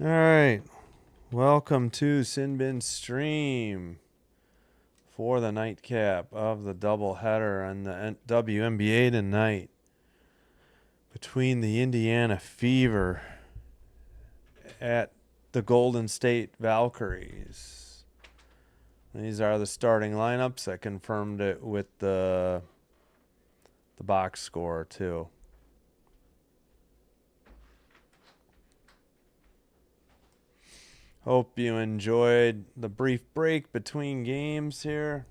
All right. Welcome to Sinbin Stream for the nightcap of the doubleheader on the WNBA tonight between the Indiana Fever at the Golden State Valkyries. These are the starting lineups. I confirmed it with the box score too. Hope you enjoyed the brief break between games here.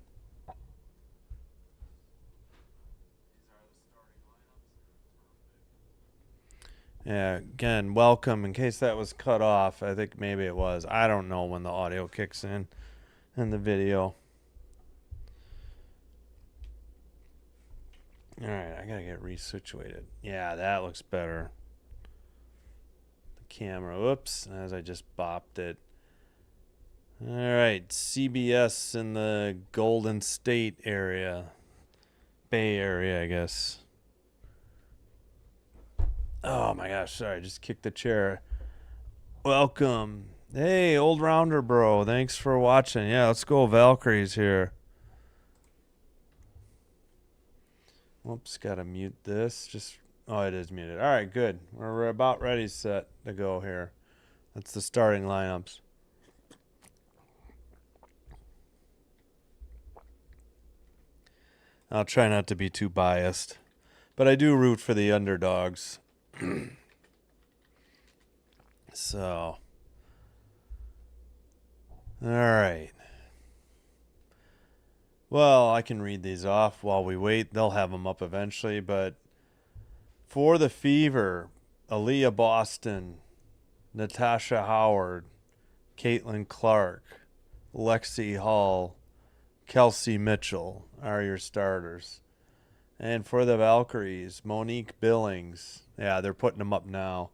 Yeah, again, welcome. In case that was cut off, I think maybe it was. I don't know when the audio kicks in and the video. All right, I gotta get resituated. Yeah, that looks better. The camera, whoops, as I just bopped it. All right, CBS in the Golden State area, Bay Area, I guess. Oh my gosh, sorry, I just kicked the chair. Welcome. Hey, old rounder bro, thanks for watching. Yeah, let's go Valkyries here. Whoops, gotta mute this. Oh, it is muted. All right, good. We're about ready set to go here. That's the starting lineups. I'll try not to be too biased, but I do root for the underdogs. So, all right. Well, I can read these off while we wait. They'll have them up eventually, but for the Fever, Aaliyah Boston, Natasha Howard, Caitlin Clark, Lexi Hall, Kelsey Mitchell are your starters. And for the Valkyries, Monique Billings. Yeah, they're putting them up now.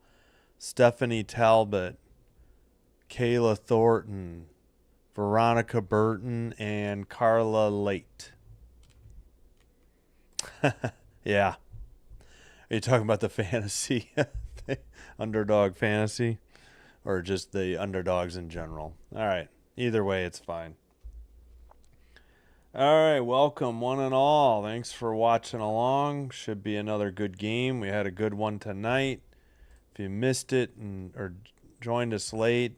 Stephanie Talbot, Kayla Thornton, Veronica Burton, and Carla Late. Yeah. Are you talking about the fantasy? Underdog fantasy? Or just the underdogs in general? All right. Either way, it's fine. All right. Welcome, one and all. Thanks for watching along. Should be another good game. We had a good one tonight. If you missed it or joined us late,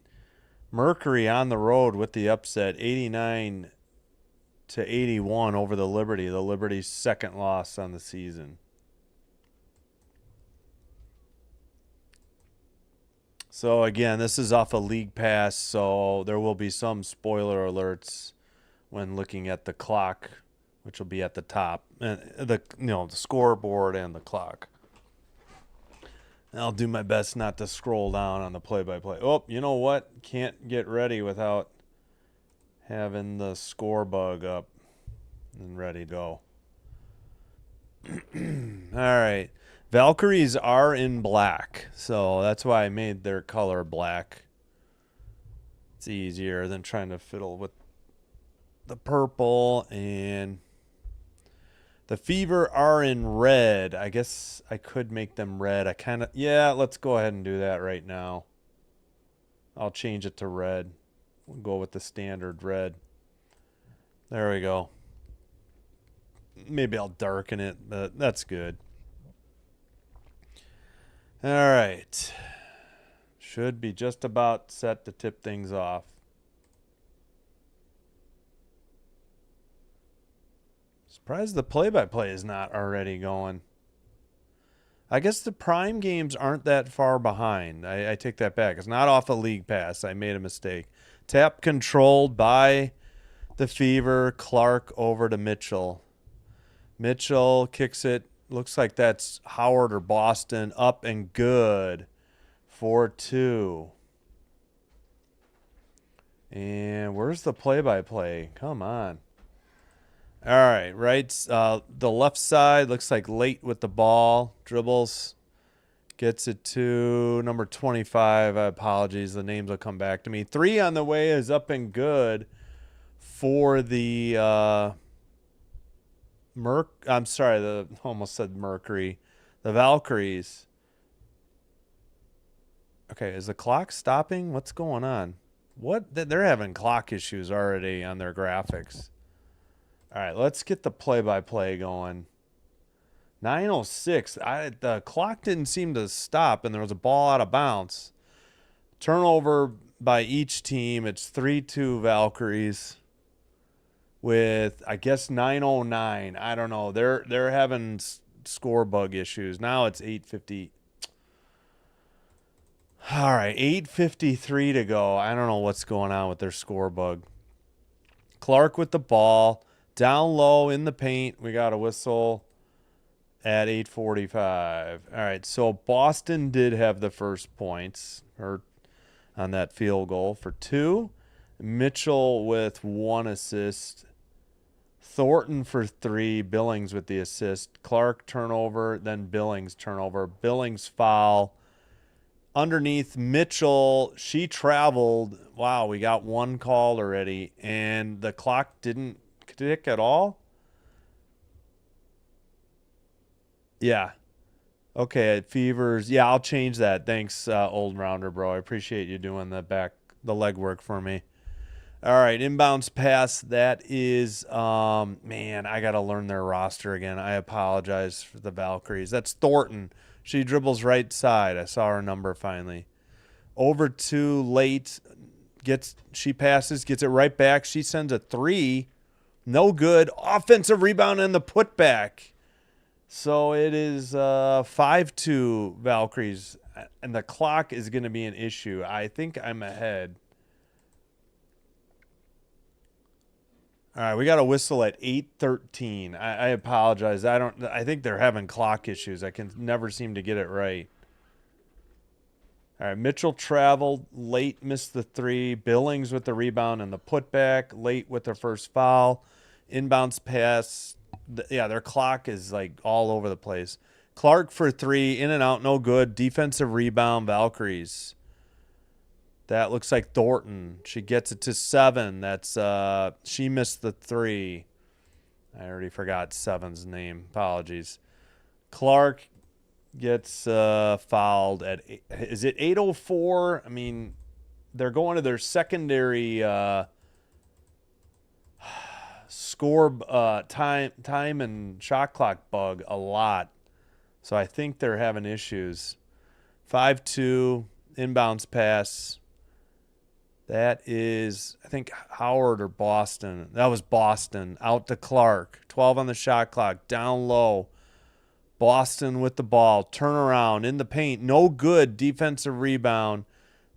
Mercury on the road with the upset, 89-81 over the Liberty. The Liberty's second loss on the season. So again, this is off a league pass, so there will be some spoiler alerts when looking at the clock, which will be at the top, and the scoreboard and the clock. I'll do my best not to scroll down on the play-by-play. Oh, you know what? Can't get ready without having the score bug up and ready to go. All right. Valkyries are in black, so that's why I made their color black. It's easier than trying to fiddle with the purple. And the Fever are in red. I guess I could make them red. Let's go ahead and do that right now. I'll change it to red. We'll go with the standard red. There we go. Maybe I'll darken it, but that's good. All right. Should be just about set to tip things off. Surprised the play-by-play is not already going. I guess the prime games aren't that far behind. I take that back. It's not off a league pass. I made a mistake. Tap controlled by the Fever. Clark over to Mitchell. Mitchell kicks it. Looks like that's Howard or Boston. Up and good. 4-2. And where's the play-by-play? Come on. All right, the left side looks like Late with the ball. Dribbles. Gets it to number 25. Apologies. The names will come back to me. 3 on the way is up and good for the almost said Mercury. The Valkyries. Okay, is the clock stopping? What's going on? What? They're having clock issues already on their graphics. All right, let's get the play-by-play going. 9:06. The clock didn't seem to stop, and there was a ball out of bounds. Turnover by each team. It's 3-2 Valkyries with, I guess, 9:09. I don't know. They're having score bug issues. Now it's 8:50. All right, 8:53 to go. I don't know what's going on with their score bug. Clark with the ball. Down low in the paint. We got a whistle at 8:45. All right, so Boston did have the first points on that field goal for 2. Mitchell with 1 assist. Thornton for 3. Billings with the assist. Clark turnover, then Billings turnover. Billings foul. Underneath Mitchell, she traveled. Wow, we got 1 call already, and the clock didn't tick at all. Yeah. Okay, it fevers. Yeah, I'll change that. Thanks, old rounder, bro. I appreciate you doing the legwork for me. All right, inbounds pass. That is, man, I got to learn their roster again. I apologize for the Valkyries. That's Thornton. She dribbles right side. I saw her number finally. Over to late. She passes, gets it right back. She sends a 3. No good. Offensive rebound and the putback. So it is 5-2 Valkyries, and the clock is going to be an issue. I think I'm ahead. All right, we got a whistle at 8:13. I apologize. I think they're having clock issues. I can never seem to get it right. All right, Mitchell traveled late, missed the 3. Billings with the rebound and the putback. Late with their first foul. Inbounds pass. Yeah, their clock is like all over the place. Clark for 3, in and out, no good. Defensive rebound, Valkyries. That looks like Thornton. She gets it to 7. That's she missed the 3. I already forgot 7's name. Apologies. Clark gets fouled at, is it 8:04? I mean, they're going to their secondary score time and shot clock bug a lot. So I think they're having issues. 5-2 inbounds pass. That is, I think, Howard or Boston. That was Boston. Out to Clark. 12 on the shot clock. Down low. Boston with the ball. Turnaround in the paint. No good. Defensive rebound.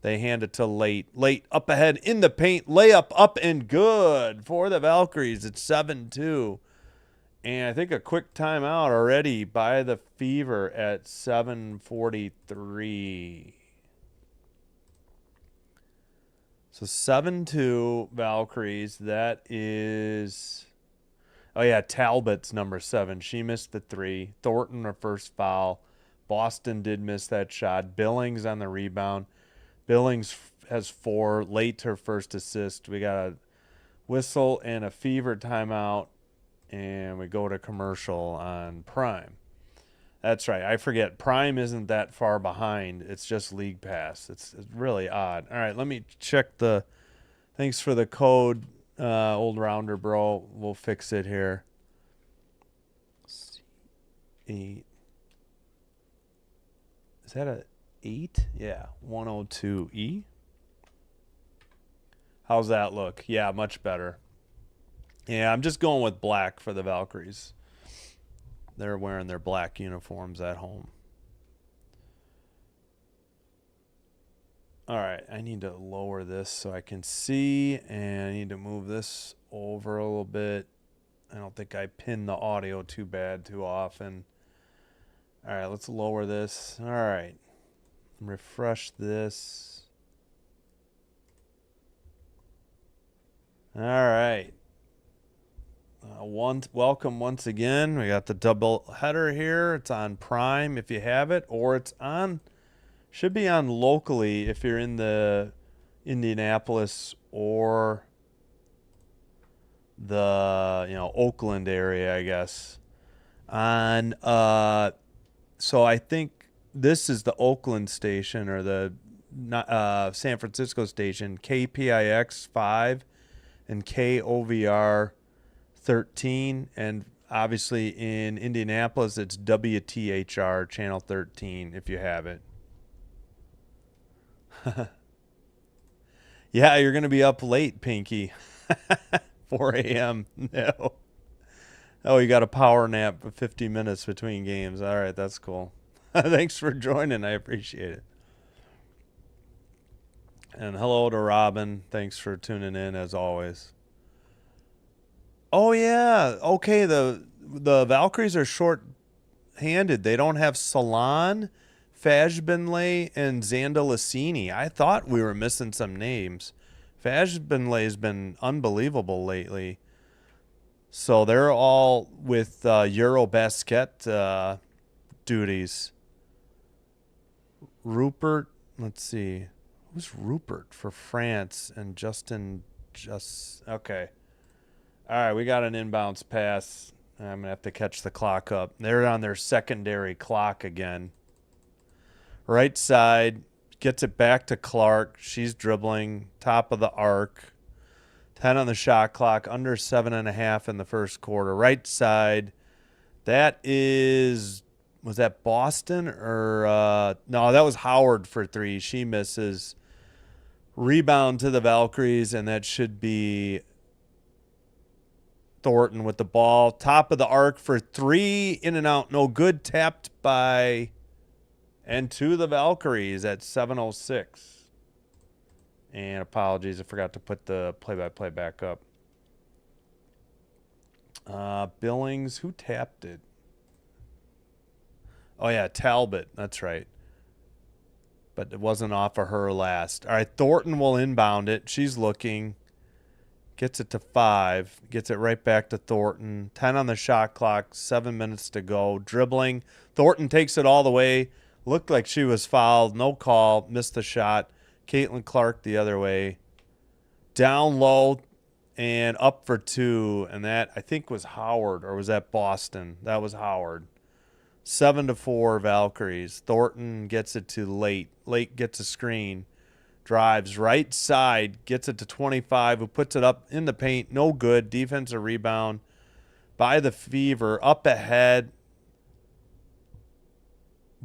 They hand it to Late. Late up ahead in the paint. Layup up and good for the Valkyries. It's 7-2. And I think a quick timeout already by the Fever at 7:43. So 7-2 Valkyries. That is, oh yeah, Talbot's number 7. She missed the 3. Thornton, her first foul. Boston did miss that shot. Billings on the rebound. Billings has 4. Late her first assist. We got a whistle and a Fever timeout, and we go to commercial on Prime. That's right. I forget. Prime isn't that far behind. It's just League Pass. It's really odd. All right, let me check the. Thanks for the code, old rounder, bro. We'll fix it here. 8. Is that a 8? Yeah, 102E. How's that look? Yeah, much better. Yeah, I'm just going with black for the Valkyries. They're wearing their black uniforms at home. All right, I need to lower this so I can see, and I need to move this over a little bit. I don't think I pinned the audio too often. All right, let's lower this. All right, refresh this. All right. Welcome once again. We got the double header here. It's on Prime if you have it, or it's on, should be on locally if you're in the Indianapolis or the Oakland area, I guess. So I think this is the Oakland station or the San Francisco station, KPIX 5 and KOVR 13, and obviously in Indianapolis it's WTHR channel 13 if you have it. Yeah, you're going to be up late, Pinky. 4 a.m. No. Oh, you got a power nap of 50 minutes between games. All right, that's cool. Thanks for joining. I appreciate it. And hello to Robin. Thanks for tuning in as always. Oh yeah. Okay, the Valkyries are short-handed. They don't have Salon, Fajbenlay, and Zandalacini. I thought we were missing some names. Fajbenlay's been unbelievable lately. So they're all with Eurobasket duties. Rupert, let's see. Who's Rupert for France and Justin okay. All right, we got an inbounds pass. I'm going to have to catch the clock up. They're on their secondary clock again. Right side, gets it back to Clark. She's dribbling, top of the arc. 10 on the shot clock, under 7.5 in the first quarter. Right side, that is, was that Boston or, no, that was Howard for three. She misses. Rebound to the Valkyries, and that should be Thornton with the ball. Top of the arc for three, in and out, no good. Tapped by, and to the Valkyries at 7:06. And apologies, I forgot to put the play-by-play back up. Billings, who tapped it? Oh, yeah, Talbot. That's right. But it wasn't off of her last. All right, Thornton will inbound it. She's looking. Gets it to 5. Gets it right back to Thornton. 10 on the shot clock. 7 minutes to go. Dribbling. Thornton takes it all the way. Looked like she was fouled. No call. Missed the shot. Caitlin Clark the other way. Down low and up for 2. And that, I think, was Howard. Or was that Boston? That was Howard. 7-4 Valkyries. Thornton gets it to Late. Late gets a screen. Drives right side. Gets it to 25. Who puts it up in the paint. No good. Defensive rebound by the Fever. Up ahead.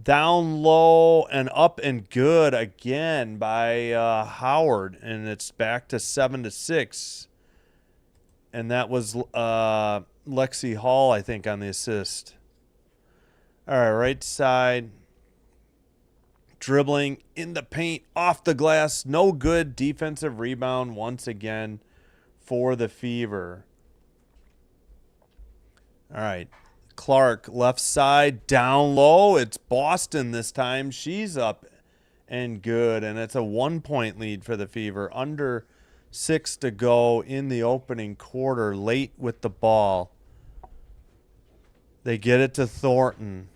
Down low and up and good again by Howard. And it's back to 7-6. And that was Lexi Hall, I think, on the assist. All right, right side. Dribbling in the paint, off the glass. No good. Defensive rebound once again for the Fever. All right. Clark, left side, down low. It's Boston this time. She's up and good. And it's a 1-point lead for the Fever. Under 6 to go in the opening quarter. Late with the ball. They get it to Thornton.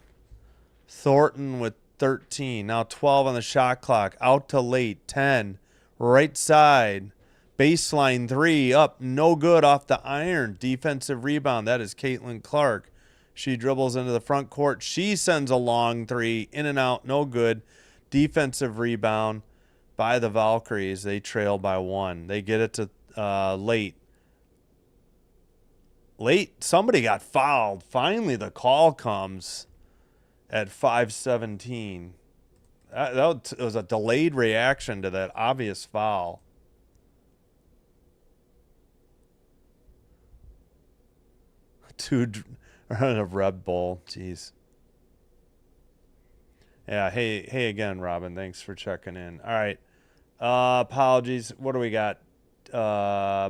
Thornton with 13. Now 12 on the shot clock. Out to Late. 10. Right side. Baseline 3. Up. No good off the iron. Defensive rebound. That is Caitlin Clark. She dribbles into the front court. She sends a long 3. In and out. No good. Defensive rebound by the Valkyries. They trail by 1. They get it to Late. Late. Somebody got fouled. Finally the call comes at 5:17. That was a delayed reaction to that obvious foul. Of Red Bull. Jeez. Yeah, hey again, Robin. Thanks for checking in. All right. Apologies. What do we got?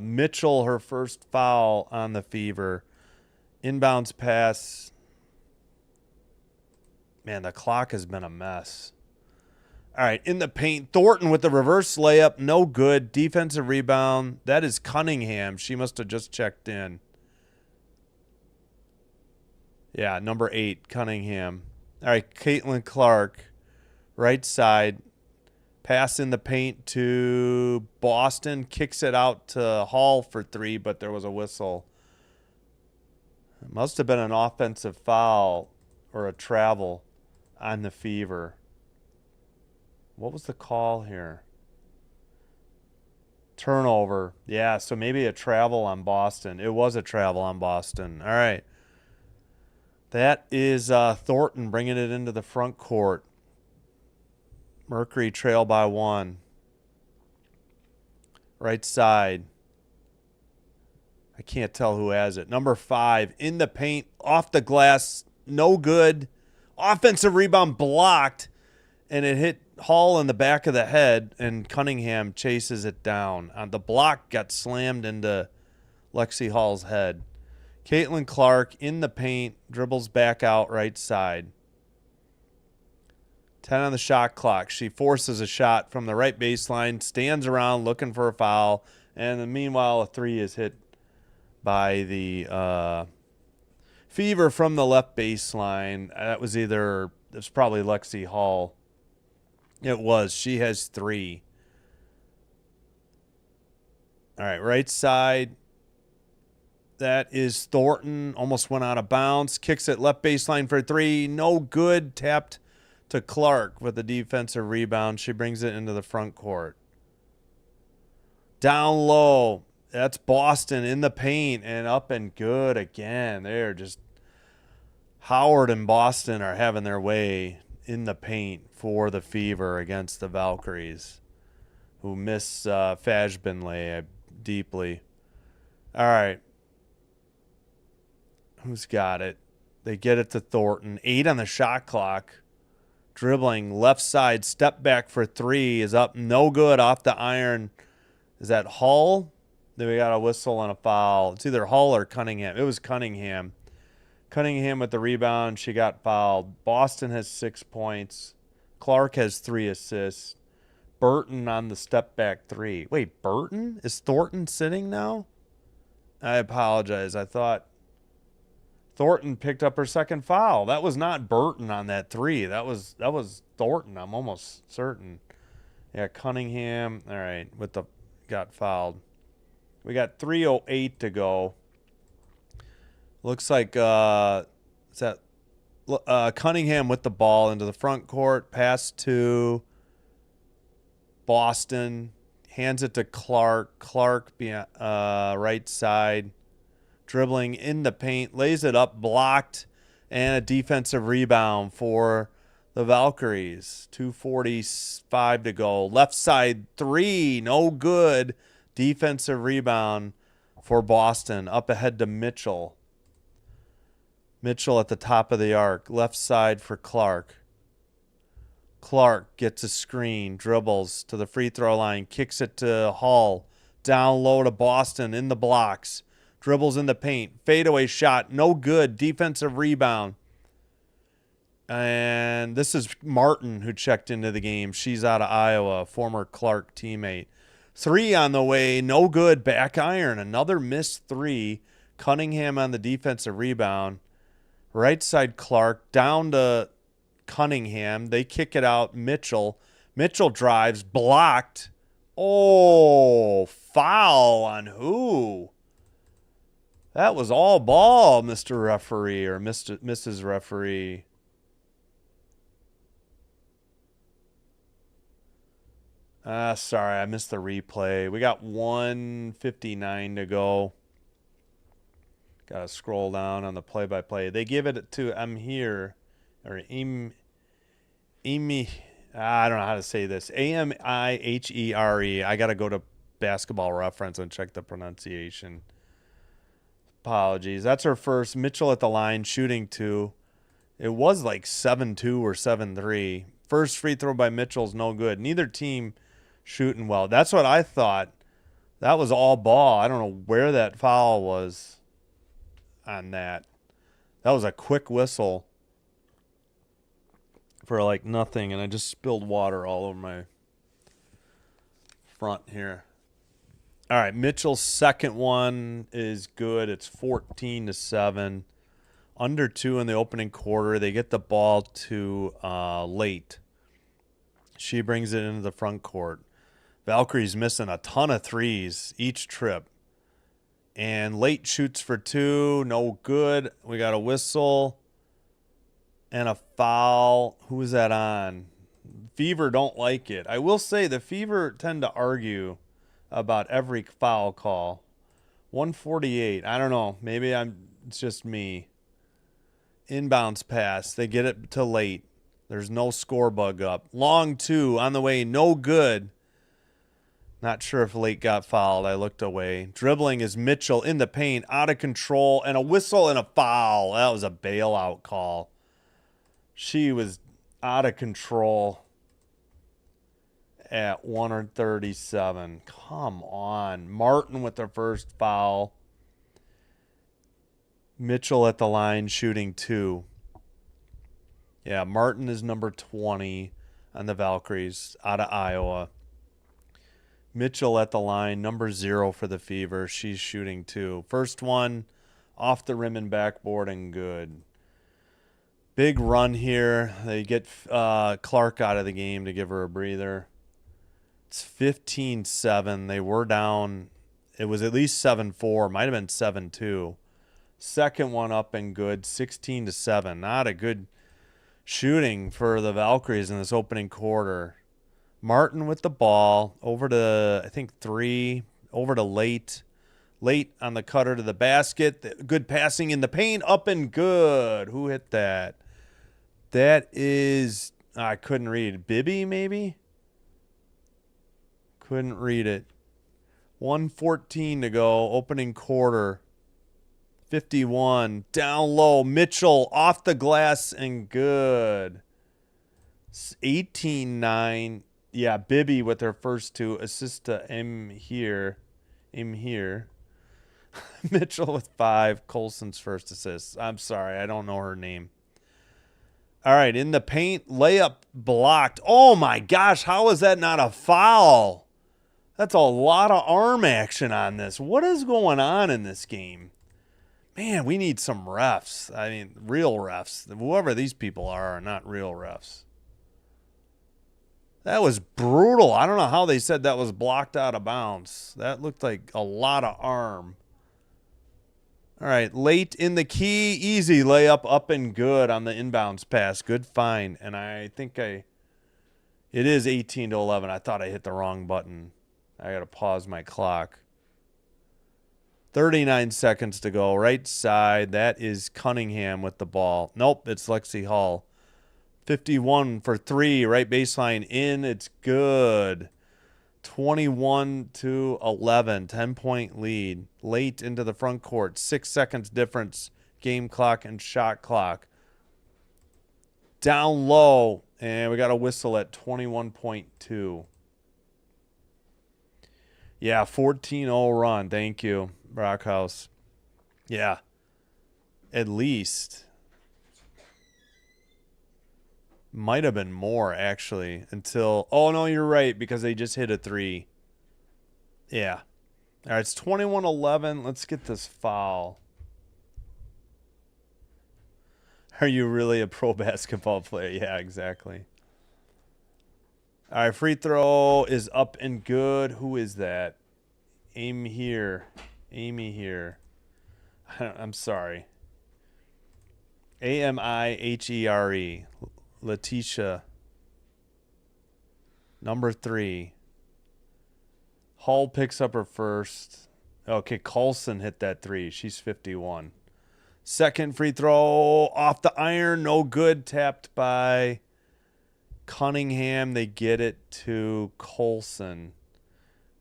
Mitchell, her first foul on the Fever. Inbounds pass. Man, the clock has been a mess. All right, in the paint. Thornton with the reverse layup. No good. Defensive rebound. That is Cunningham. She must have just checked in. Yeah, number 8, Cunningham. All right, Caitlin Clark. Right side. Pass in the paint to Boston. Kicks it out to Hall for 3, but there was a whistle. It must have been an offensive foul or a travel on the Fever. What was the call here? Turnover. Yeah, so maybe a travel on Boston. It was a travel on Boston. All right. That is Thornton bringing it into the front court. Mercury trail by 1. Right side. I can't tell who has it. Number 5 in the paint, off the glass, no good. Offensive rebound blocked, and it hit Hall in the back of the head, and Cunningham chases it down. The block got slammed into Lexi Hall's head. Caitlin Clark in the paint, dribbles back out right side. 10 on the shot clock. She forces a shot from the right baseline, stands around looking for a foul, and meanwhile a 3 is hit by the Fever from the left baseline. It was probably Lexi Hall. It was. She has 3. All right, right side. That is Thornton. Almost went out of bounds. Kicks it left baseline for 3. No good. Tapped to Clark with a defensive rebound. She brings it into the front court. Down low. That's Boston in the paint and up and good again. They're just Howard and Boston are having their way in the paint for the Fever against the Valkyries, who miss Fajbinley deeply. All right. Who's got it? They get it to Thornton. 8 on the shot clock. Dribbling left side. Step back for 3 is up. No good off the iron. Is that Hull? Then we got a whistle and a foul. It's either Hull or Cunningham. It was Cunningham. Cunningham with the rebound. She got fouled. Boston has 6 points. Clark has 3 assists. Burton on the step back 3. Wait, Burton? Is Thornton sitting now? I apologize. I thought Thornton picked up her second foul. That was not Burton on that 3. That was Thornton. I'm almost certain. Yeah, Cunningham. All right, got fouled. We got 3:08 to go. Looks like Cunningham with the ball into the front court. Pass to Boston. Hands it to Clark. Clark right side. Dribbling in the paint. Lays it up. Blocked. And a defensive rebound for the Valkyries. 2:45 to go. Left side 3. No good. Defensive rebound for Boston. Up ahead to Mitchell. Mitchell at the top of the arc. Left side for Clark. Clark gets a screen. Dribbles to the free throw line. Kicks it to Hall. Down low to Boston in the blocks. Dribbles in the paint. Fadeaway shot. No good. Defensive rebound. And this is Martin who checked into the game. She's out of Iowa. Former Clark teammate. 3 on the way. No good. Back iron. Another missed 3. Cunningham on the defensive rebound. Right side Clark. Down to Cunningham. They kick it out. Mitchell. Mitchell drives. Blocked. Oh, foul on who? That was all ball, Mr. Referee or Mrs. Referee. Sorry, I missed the replay. We got 1:59 to go. Got to scroll down on the play-by-play. They give it to Amir, or Amy. I don't know how to say this. Amihere. I got to go to Basketball Reference and check the pronunciation. Apologies. That's her first. Mitchell at the line, shooting 2. It was like 7-2 or 7-3. First free throw by Mitchell's no good. Neither team shooting well. That's what I thought. That was all ball. I don't know where that foul was on that. That was a quick whistle for like nothing, and I just spilled water all over my front here. All right, Mitchell's second one is good. It's 14-7. Under 2 in the opening quarter. They get the ball to Late. She brings it into the front court. Valkyrie's missing a ton of threes each trip. And Late shoots for 2. No good. We got a whistle and a foul. Who was that on? Fever don't like it. I will say the Fever tend to argue about every foul call. 148. I don't know. Maybe it's just me. Inbounds pass. They get it to late. There's no score bug up. Long two on the way. No good. Not sure if late got fouled. I looked away. Dribbling is Mitchell in the paint. Out of control. And a whistle and a foul. That was a bailout call. She was out of control at 137. Come on. Martin with their first foul. Mitchell at the line shooting 2. Yeah, Martin is number 20 on the Valkyries out of Iowa. Mitchell at the line, number 0 for the Fever. She's shooting 2. First one off the rim and backboard and good. Big run here. They get Clark out of the game to give her a breather. It's 15-7. They were down. It was at least 7-4. Might have been 7-2. Second one up and good. 16-7. Not a good shooting for the Valkyries in this opening quarter. Martin with the ball. Over to, I think, 3. Over to Late. Late on the cutter to the basket. Good passing in the paint. Up and good. Who hit that? That is, I couldn't read it. Bibby, maybe? Couldn't read it. 1:14 to go. Opening quarter. 51. Down low. Mitchell off the glass and good. 18-9. Yeah, Bibby with her first 2. Assist to M here. Mitchell with 5. Colson's first assist. I'm sorry. I don't know her name. All right, in the paint, layup blocked. Oh, my gosh, how is that not a foul? That's a lot of arm action on this. What is going on in this game? Man, we need some refs. I mean, real refs. Whoever these people are not real refs. That was brutal. I don't know how they said that was blocked out of bounds. That looked like a lot of arm. All right, Late in the key, easy layup up and good on the inbounds pass. Good find. And I think it is 18-11. I thought I hit the wrong button. I got to pause my clock. 39 seconds to go. Right side, that is Cunningham with the ball. Nope, it's Lexi Hall. 51 for 3, right baseline in. It's good. 21-11, 10-point lead. Late into the front court. 6 seconds difference. Game clock and shot clock. Down low. And we got a whistle at 21.2. Yeah, 14-0 run. Thank you, Brockhouse. Yeah, at least. Might have been more, actually, until... Oh, no, you're right, because they just hit a 3. Yeah. All right, it's 21-11. Let's get this foul. Are you really a pro basketball player? Yeah, exactly. All right, free throw is up and good. Who is that? Amy here. I'm sorry. Amihere. Letitia. Number 3. Hall picks up her first. Okay, Colson hit that 3. She's 51. Second free throw off the iron. No good. Tapped by Cunningham. They get it to Colson.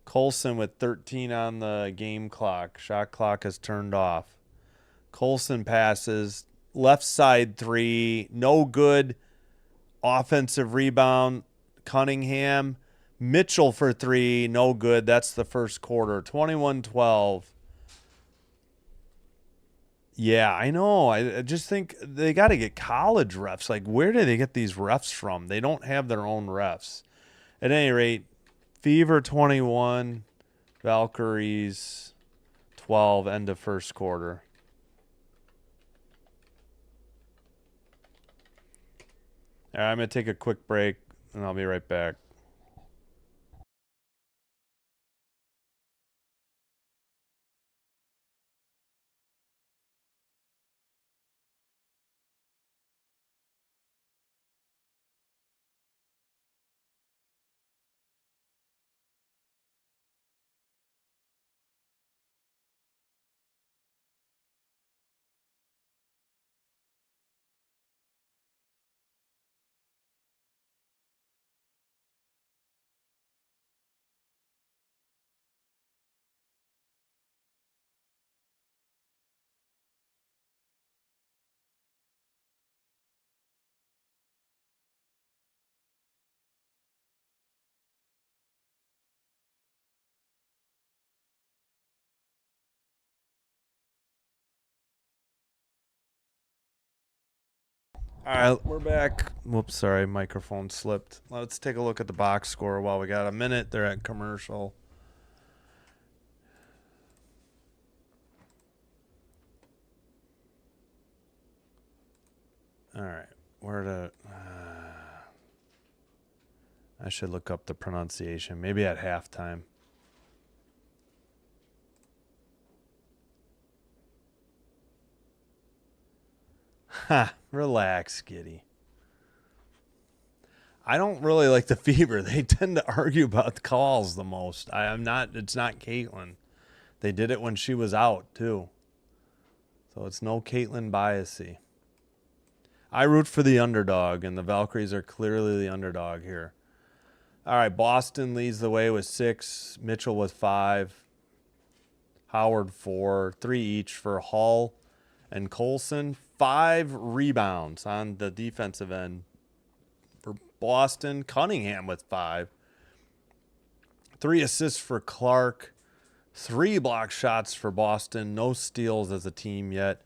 Colson with 13 on the game clock. Shot clock is turned off. Colson passes. Left side 3. No good. Offensive rebound. Cunningham. Mitchell for 3. No good. That's the first quarter. 21-12. Yeah, I know. I just think they got to get college refs. Like, where do they get these refs from? They don't have their own refs. At any rate, Fever 21, Valkyries 12, end of first quarter. All right, I'm going to take a quick break, and I'll be right back. All right, we're back. Whoops, sorry, microphone slipped. Let's take a look at the box score while we got a minute. They're at commercial. All right, where to? I should look up the pronunciation. Maybe at halftime. Ha! Relax, Giddy. I don't really like the Fever. They tend to argue about the calls the most. I'm not. It's not Caitlin. They did it when she was out too. So it's no Caitlin biasy. I root for the underdog, and the Valkyries are clearly the underdog here. All right, Boston leads the way with 6. Mitchell with 5. Howard 4. 3 each for Hall and Colson. 5 rebounds on the defensive end for Boston. Cunningham with 5. 3 assists for Clark. 3 block shots for Boston. No steals as a team yet.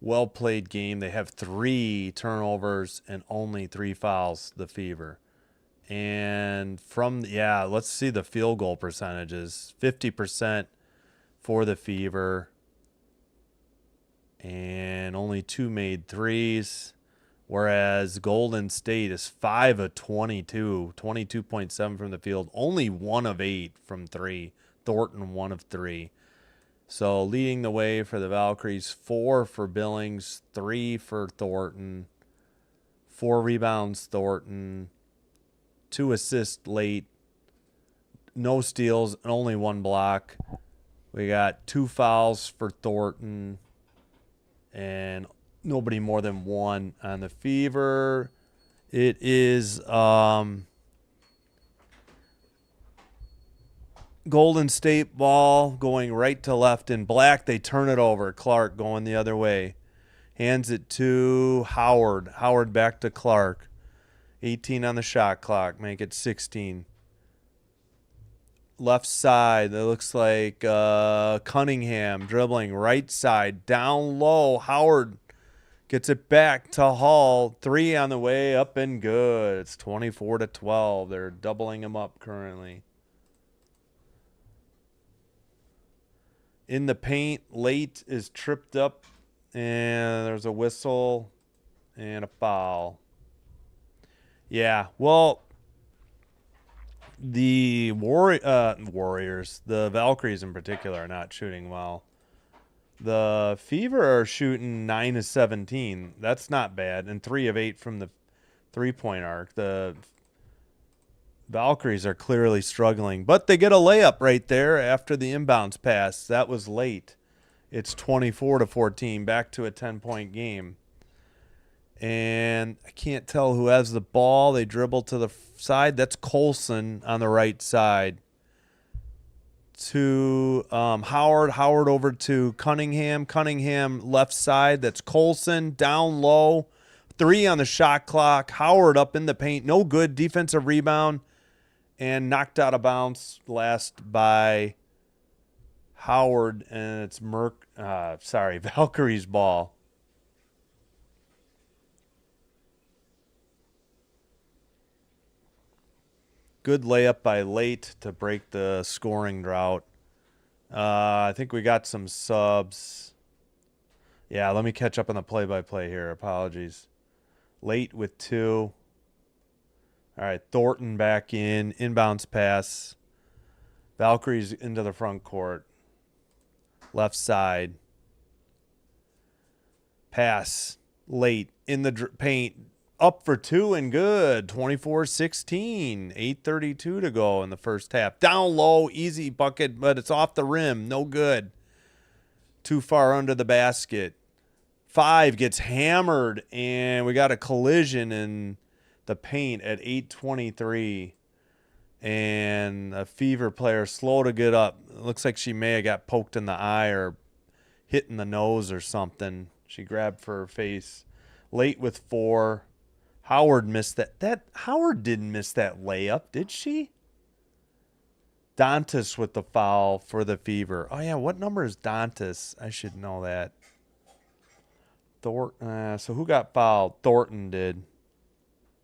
Well played game. They have 3 turnovers and only 3 fouls, the Fever. And let's see the field goal percentages. 50% for the Fever. And only 2 made threes. Whereas Golden State is 5 of 22. 22.7 from the field. Only 1 of 8 from 3. Thornton 1 of 3. So leading the way for the Valkyries, 4 for Billings, 3 for Thornton, 4 rebounds Thornton, 2 assists late, no steals, and only 1 block. We got 2 fouls for Thornton, and nobody more than 1 on the Fever. It is Golden State ball going right to left in black. They turn it over. Clark going the other way. Hands it to Howard. Howard back to Clark. 18 on the shot clock. Make it 16. Left side. That looks like Cunningham dribbling right side. Down low. Howard gets it back to Hall. 3 on the way. Up and good. It's 24-12. They're doubling him up currently. In the paint, late is tripped up, and there's a whistle and a foul. Yeah, well, the Warriors, the Valkyries in particular, are not shooting well. The Fever are shooting 9 of 17. That's not bad, and 3 of 8 from the three-point arc. The Valkyries are clearly struggling, but they get a layup right there after the inbounds pass. That was late. It's 24-14, back to a 10-point game. And I can't tell who has the ball. They dribble to the side. That's Colson on the right side. To Howard. Howard over to Cunningham. Cunningham left side. That's Colson down low. 3 on the shot clock. Howard up in the paint. No good. Defensive rebound. And knocked out of bounds last by Howard, and it's Valkyrie's ball. Good layup by Late to break the scoring drought. I think we got some subs. Yeah, let me catch up on the play-by-play here. Apologies. Late with 2. All right, Thornton back in. Inbounds pass. Valkyries into the front court. Left side. Pass. Late in the paint. Up for 2 and good. 24-16. 8:32 to go in the first half. Down low. Easy bucket, but it's off the rim. No good. Too far under the basket. 5 gets hammered, and we got a collision in the paint at 8:23, and a Fever player slow to get up. It looks like she may have got poked in the eye or hit in the nose or something. She grabbed for her face. Late with 4. Howard missed that. Howard didn't miss that layup, did she? Dantas with the foul for the Fever. Oh yeah, what number is Dantas? I should know that. So who got fouled? Thornton did.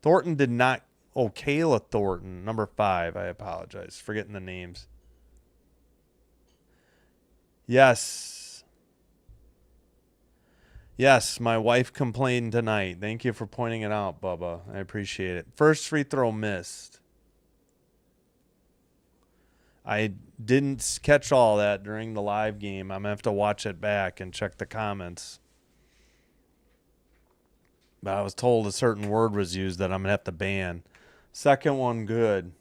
Thornton did not. Oh, Kayla Thornton, number 5. I apologize. Forgetting the names. Yes. Yes, my wife complained tonight. Thank you for pointing it out, Bubba. I appreciate it. First free throw missed. I didn't catch all that during the live game. I'm going to have to watch it back and check the comments. But I was told a certain word was used that I'm going to have to ban. Second one, good.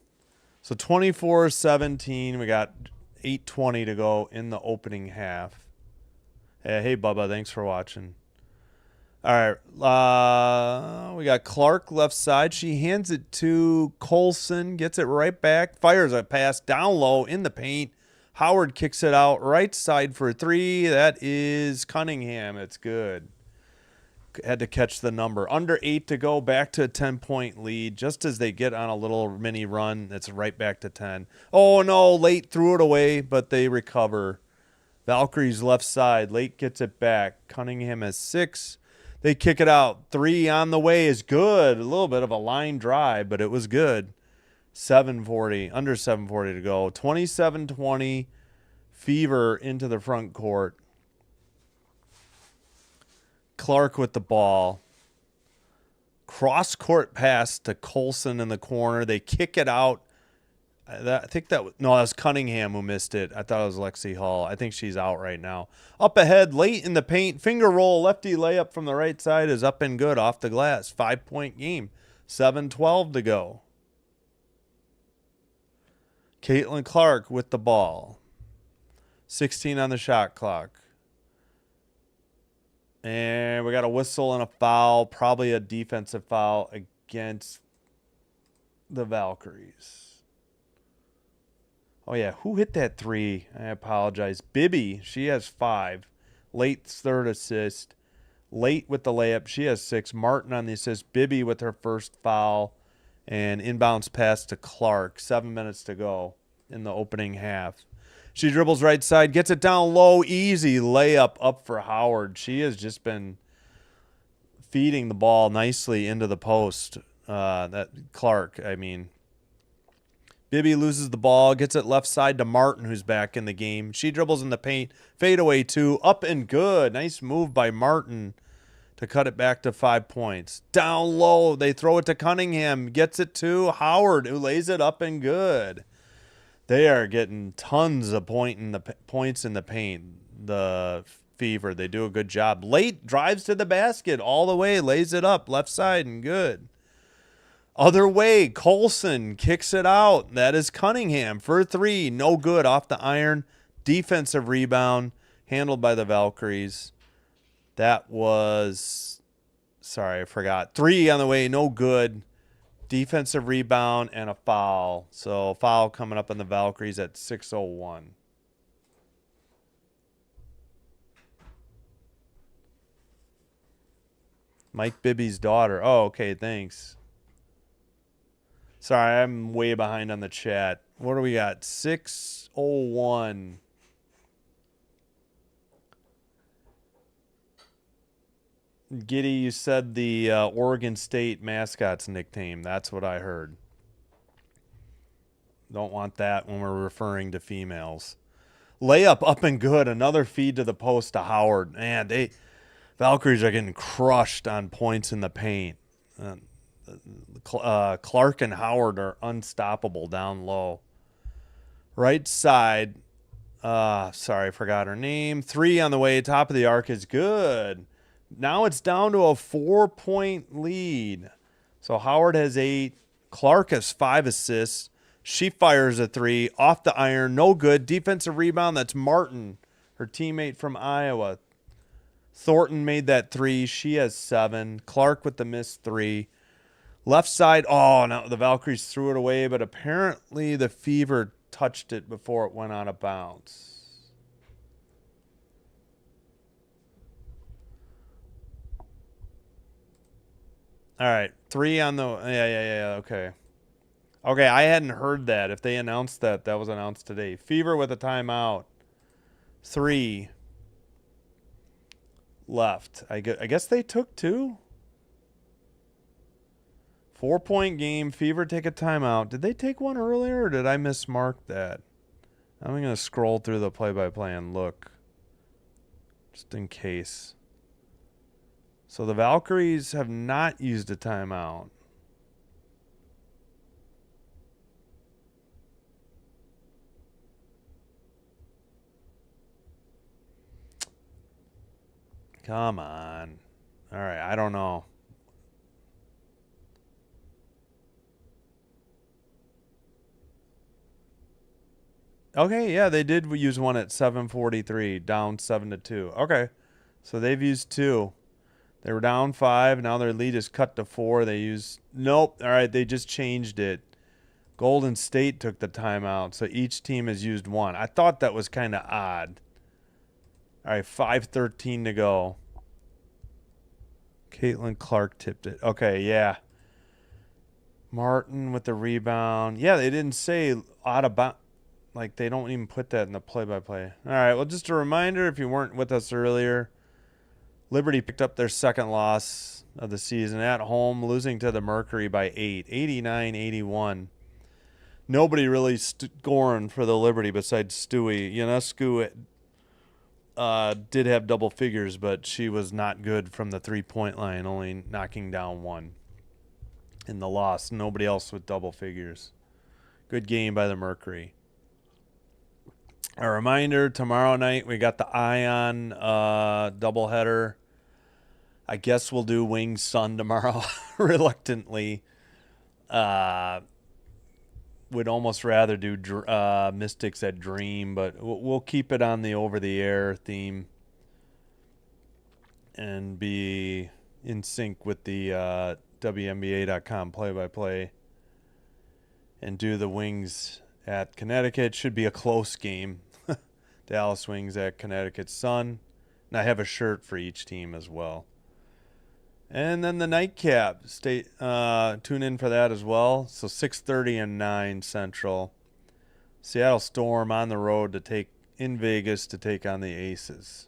So 24-17. We got 8:20 to go in the opening half. Hey, Bubba, thanks for watching. All right. We got Clark left side. She hands it to Colson, gets it right back, fires a pass down low in the paint. Howard kicks it out right side for 3. That is Cunningham. It's good. Had to catch the number. Under 8 to go, back to a 10-point lead. Just as they get on a little mini run, it's right back to 10. Oh, no, Late threw it away, but they recover. Valkyries left side. Late gets it back. Cunningham has 6. They kick it out. 3 on the way is good. A little bit of a line drive, but it was good. 7:40, under 7:40 to go. 27-20, Fever into the front court. Clark with the ball. Cross-court pass to Colson in the corner. They kick it out. I think that was Cunningham who missed it. I thought it was Lexi Hall. I think she's out right now. Up ahead, Late in the paint. Finger roll, lefty layup from the right side is up and good off the glass. 5-point game. 7:12 to go. Caitlin Clark with the ball. 16 on the shot clock. And we got a whistle and a foul, probably a defensive foul against the Valkyries. Oh, yeah. Who hit that 3? I apologize. Bibby, she has 5. Late's third assist. Late with the layup. She has 6. Martin on the assist. Bibby with her first foul. And inbounds pass to Clark. 7 minutes to go in the opening half. She dribbles right side. Gets it down low. Easy layup up for Howard. She has just been feeding the ball nicely into the post. Bibby loses the ball, gets it left side to Martin, who's back in the game. She dribbles in the paint, fadeaway 2, up and good. Nice move by Martin to cut it back to 5 points. Down low, they throw it to Cunningham, gets it to Howard, who lays it up and good. They are getting tons of points in the paint. The Fever, they do a good job. Late drives to the basket all the way, lays it up left side and good. Other way, Colson kicks it out. That is Cunningham for 3. No good off the iron. Defensive rebound handled by the Valkyries. That was, sorry, I forgot. 3 on the way, no good. Defensive rebound and a foul. So foul coming up on the Valkyries at 6:01. Mike Bibby's daughter. Oh, okay, thanks. Sorry, I'm way behind on the chat. What do we got? 6:01. Giddy, you said the Oregon State mascot's nickname. That's what I heard. Don't want that when we're referring to females. Layup up and good. Another feed to the post to Howard. Man, Valkyries are getting crushed on points in the paint. Clark and Howard are unstoppable down low. Right side. Sorry, I forgot her name. 3 on the way. Top of the arc is good. Now it's down to a 4-point lead. So Howard has 8. Clark has 5 assists. She fires a 3 off the iron. No good. Defensive rebound. That's Martin, her teammate from Iowa. Thornton made that 3. She has 7. Clark with the missed 3. Left side. Oh, no, the Valkyries threw it away, but apparently the Fever touched it before it went out of bounds. All right, 3 on the... Yeah, okay. Okay, I hadn't heard that. If they announced that, that was announced today. Fever with a timeout. 3. left. I guess they took 2. 4-point game. Fever take a timeout. Did they take one earlier, or did I mismark that? I'm going to scroll through the play-by-play and look, just in case. So the Valkyries have not used a timeout. Come on. All right, I don't know. Okay, yeah, they did use one at 7:43, down 7-2. Okay, so they've used 2. They were down 5. Now their lead is cut to 4. They used nope. All right, they just changed it. Golden State took the timeout, so each team has used 1. I thought that was kind of odd. All right, 5:13 to go. Caitlin Clark tipped it. Okay, yeah. Martin with the rebound. Yeah, they didn't say out of bounds. Like, they don't even put that in the play-by-play. All right, well, just a reminder, if you weren't with us earlier, Liberty picked up their second loss of the season at home, losing to the Mercury by 8, 89-81. Nobody really scoring for the Liberty besides Stewie. Ionescu did have double figures, but she was not good from the three-point line, only knocking down 1 in the loss. Nobody else with double figures. Good game by the Mercury. A reminder, tomorrow night we got the Ion doubleheader. I guess we'll do Wings Sun tomorrow, reluctantly. Would almost rather do Mystics at Dream, but we'll keep it on the over-the-air theme and be in sync with the WNBA.com play-by-play and do the Wings at Connecticut. Should be a close game. Dallas Wings at Connecticut Sun. And I have a shirt for each team as well. And then the nightcap. Tune in for that as well. So 6:30 and 9 Central. Seattle Storm on the road in Vegas to take on the Aces.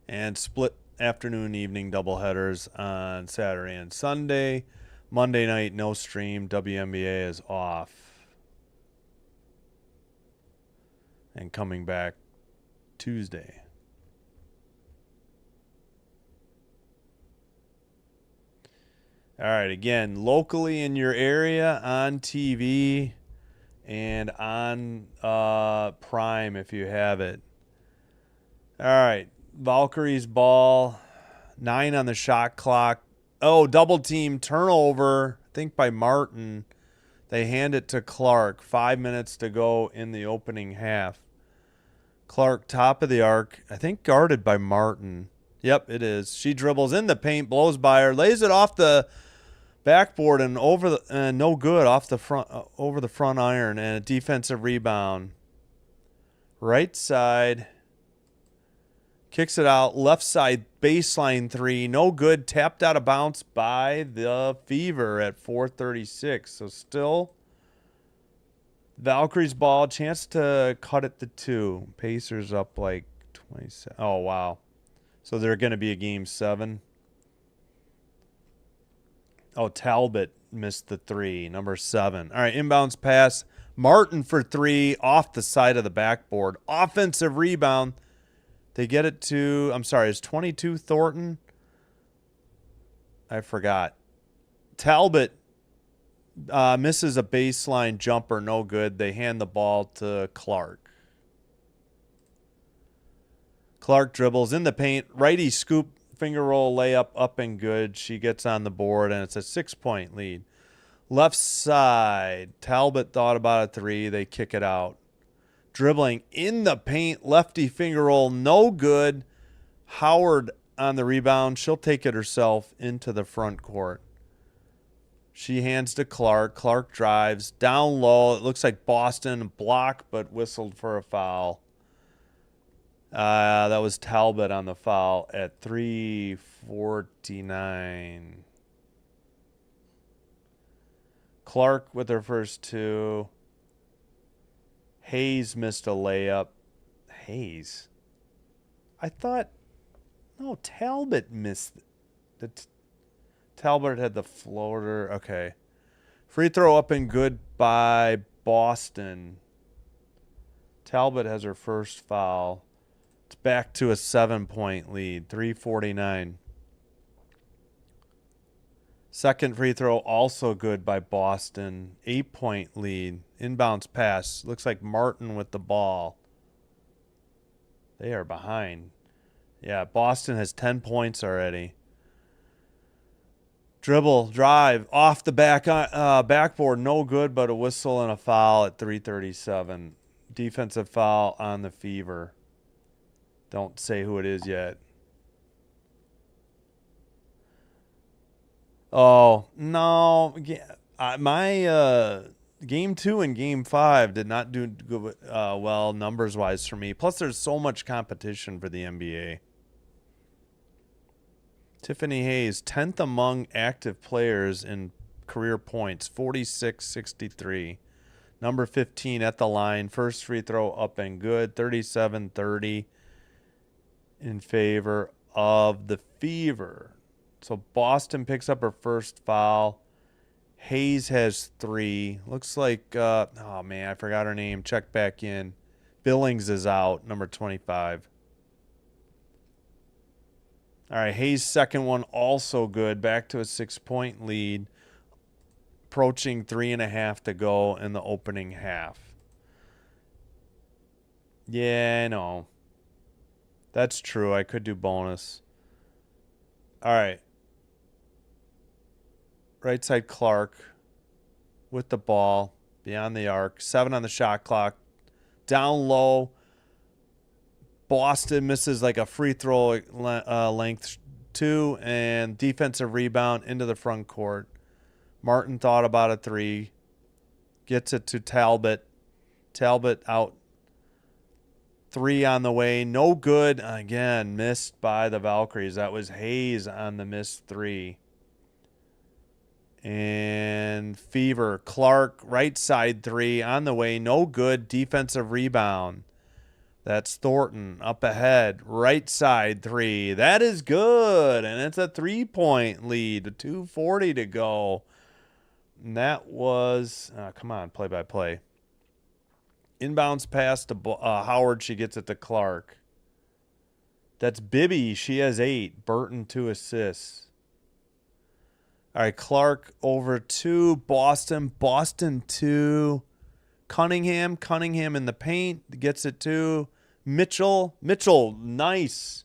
And split afternoon, evening doubleheaders on Saturday and Sunday. Monday night, no stream. WNBA is off. And coming back Tuesday. All right, again, locally in your area, on TV, and on Prime if you have it. All right, Valkyries ball, 9 on the shot clock. Oh, double team turnover, I think by Martin. They hand it to Clark. 5 minutes to go in the opening half. Clark, top of the arc, I think guarded by Martin. Yep, it is. She dribbles in the paint, blows by her, lays it off the backboard and over the no good off the front over the front iron, and a defensive rebound. Right side. Kicks it out. Left side baseline 3. No good. Tapped out of bounds by the Fever at 4:36. So still Valkyries ball. Chance to cut it to 2. Pacers up like 27. Oh, wow. So they're going to be a game 7. Oh, Talbot missed the 3. Number 7. All right, inbounds pass. Martin for 3 off the side of the backboard. Offensive rebound. They get it to, I'm sorry, is 22 Thornton? I forgot. Talbot misses a baseline jumper, no good. They hand the ball to Clark. Clark dribbles in the paint. Righty scoop, finger roll, layup, up and good. She gets on the board, and it's a 6-point lead. Left side, Talbot thought about a 3. They kick it out. Dribbling in the paint, lefty finger roll, no good. Howard on the rebound. She'll take it herself into the front court. She hands to Clark. Clark drives down low. It looks like Boston blocked, but whistled for a foul. That was Talbot on the foul at 3:49. Clark with her first 2. Hayes missed a layup. Hayes. I thought, no, Talbot missed. Talbot had the floater. Okay. Free throw up and good by Boston. Talbot has her first foul. It's back to a 7-point lead. 3:49. Second free throw also good by Boston. 8-point lead. Inbounds pass. Looks like Martin with the ball. They are behind. Yeah, Boston has 10 points already. Dribble, drive, off the backboard, no good, but a whistle and a foul at 3:37. Defensive foul on the Fever. Don't say who it is yet. Oh, no. My Game 2 and Game 5 did not do good, well numbers-wise for me. Plus, there's so much competition for the NBA. Tiffany Hayes, 10th among active players in career points, 46-63. Number 15 at the line. First free throw up and good, 37-30 in favor of the Fever. So Boston picks up her first foul. Hayes has 3. Looks like, oh man, I forgot her name. Check back in. Billings is out, number 25. All right, Hayes' second one also good. Back to a 6-point lead. Approaching 3.5 to go in the opening half. Yeah, I know. That's true. I could do bonus. All right. Right side Clark with the ball. Beyond the arc. 7 on the shot clock. Down low. Boston misses like a free throw length 2 and defensive rebound into the front court. Martin thought about a 3. Gets it to Talbot. Talbot out. 3 on the way. No good. Again, missed by the Valkyries. That was Hayes on the missed 3. And Fever. Clark, right side 3 on the way. No good. Defensive rebound. That's Thornton up ahead. Right side 3. That is good. And it's a 3-point lead. 2:40 to go. And that was, come on, play-by-play. Inbounds pass to Howard. She gets it to Clark. That's Bibby. She has 8. Burton 2 assists. All right, Clark over to Boston. Boston 2. Cunningham in the paint, gets it to Mitchell. Mitchell, nice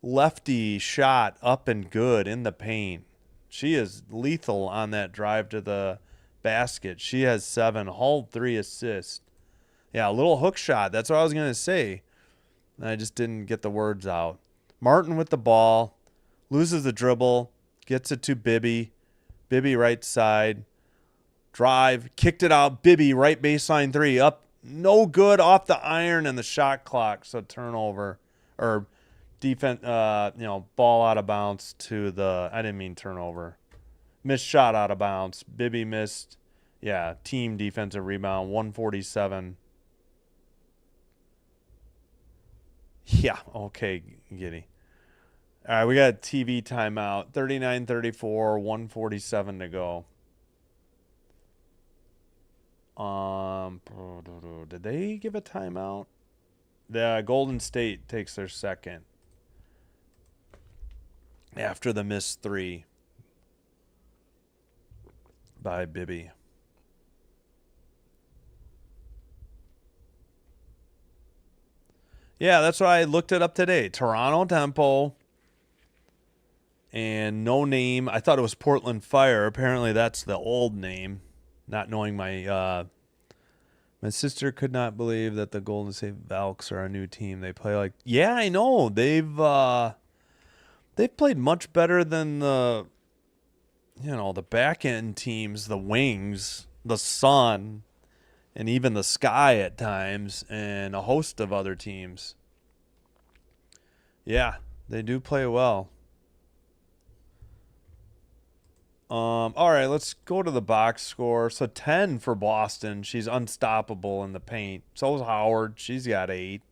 lefty shot, up and good in the paint. She is lethal on that drive to the basket. She has 7, Hull 3 assists. Yeah, a little hook shot. That's what I was going to say. I just didn't get the words out. Martin with the ball, loses the dribble, gets it to Bibby. Bibby right side. Drive, kicked it out. Bibby, right baseline 3, up, no good, off the iron and the shot clock. So turnover, or defense, ball out of bounds to the. I didn't mean turnover. Missed shot out of bounds. Bibby missed. Yeah, team defensive rebound. 147. Yeah, okay, Giddy. All right, we got a TV timeout. 39-34, 147 to go. Did they give a timeout? The Golden State takes their second after the missed 3 by Bibby. Yeah, that's why I looked it up today. Toronto Tempo and no name. I thought it was Portland Fire. Apparently that's the old name. Not knowing my sister could not believe that the Golden State Valks are a new team. They play like, yeah, I know. They've played much better than the back end teams, the Wings, the Sun, and even the Sky at times, and a host of other teams. Yeah, they do play well. All right, let's go to the box score. So 10 for Boston. She's unstoppable in the paint. So is Howard. She's got 8.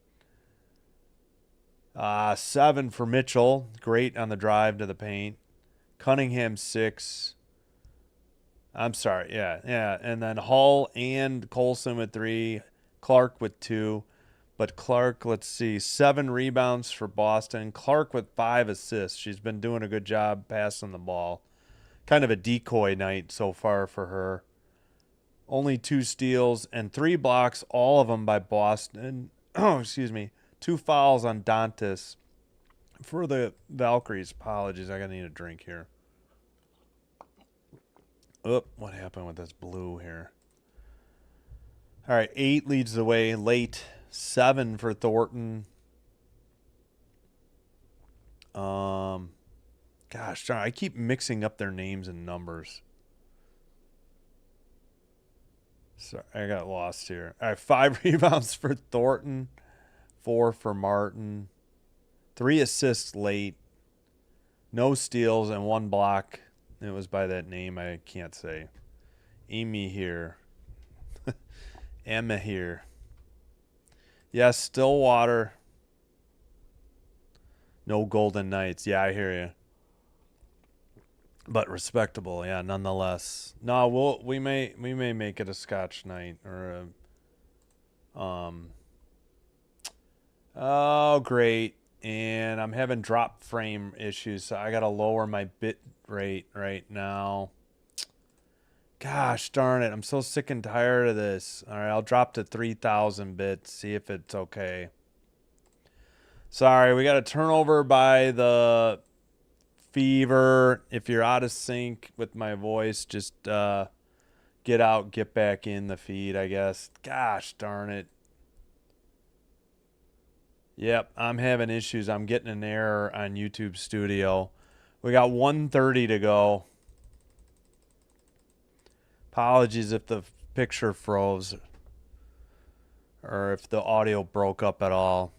7 for Mitchell. Great on the drive to the paint. Cunningham 6. I'm sorry. Yeah. And then Hull and Colson with 3. Clark with 2. But Clark, let's see, 7 rebounds for Boston. Clark with 5 assists. She's been doing a good job passing the ball. Kind of a decoy night so far for her. Only 2 steals and 3 blocks, all of them by Boston. Oh, excuse me. 2 fouls on Dantas for the Valkyries. Apologies, I gotta need a drink here. Oop, what happened with this blue here? All right, 8 leads the way late. 7 for Thornton. Gosh darn, I keep mixing up their names and numbers. Sorry, I got lost here. All right, 5 rebounds for Thornton. 4 for Martin. 3 assists late. No steals and 1 block. It was by that name I can't say. Amy here. Emma here. Yes, Stillwater. No Golden Knights. Yeah, I hear you. But respectable, yeah, nonetheless. No, we may make it a Scotch night or a oh great. And I'm having drop frame issues, so I gotta lower my bit rate right now. Gosh darn it, I'm so sick and tired of this. Alright, I'll drop to 3,000 bits, see if it's okay. Sorry, we got a turnover by the Fever. If you're out of sync with my voice, just get out, get back in the feed, I guess. Gosh darn it. Yep, I'm having issues. I'm getting an error on YouTube Studio. We got 1:30 to go. Apologies if the picture froze or if the audio broke up at all.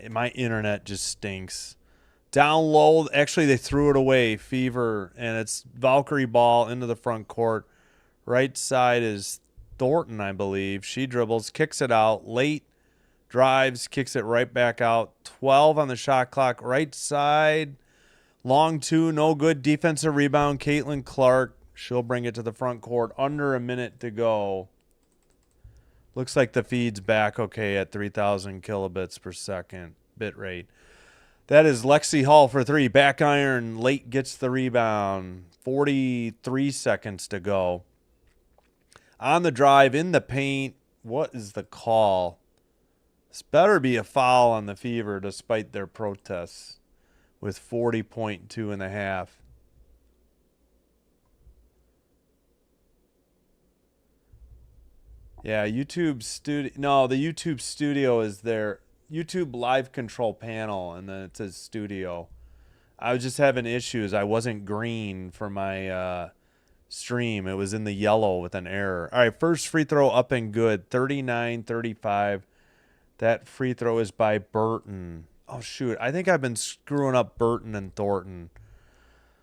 My internet just stinks. Down low, actually they threw it away, Fever, and it's Valkyrie ball into the front court. Right side is Thornton, I believe. She dribbles, kicks it out, late, drives, kicks it right back out. 12 on the shot clock, right side. Long 2, no good. Defensive rebound, Caitlin Clark. She'll bring it to the front court. Under a minute to go. Looks like the feed's back okay at 3,000 kilobits per second bit rate. That is Lexi Hall for 3. Back iron. Late gets the rebound. 43 seconds to go. On the drive, in the paint. What is the call? This better be a foul on the Fever despite their protests with 40.2 in the half. Yeah, YouTube Studio. No, the YouTube Studio is their YouTube Live Control panel, and then it says Studio. I was just having issues. I wasn't green for my stream. It was in the yellow with an error. All right, first free throw up and good. 39-35. That free throw is by Burton. Oh, shoot. I think I've been screwing up Burton and Thornton.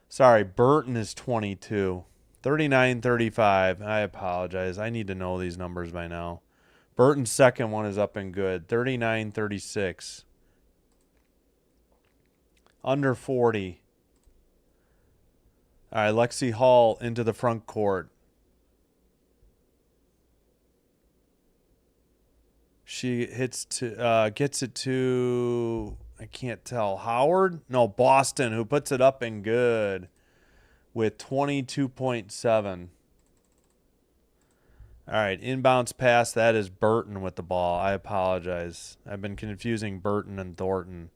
Sorry, Burton is 22. 39-35. I apologize. I need to know these numbers by now. Burton's second one is up and good. 39-36. Under 40. All right, Lexi Hall into the front court. She gets it to, I can't tell, Howard? No, Boston, who puts it up and good with 22.7. All right, inbounds pass. That is Burton with the ball. I apologize. I've been confusing Burton and Thornton.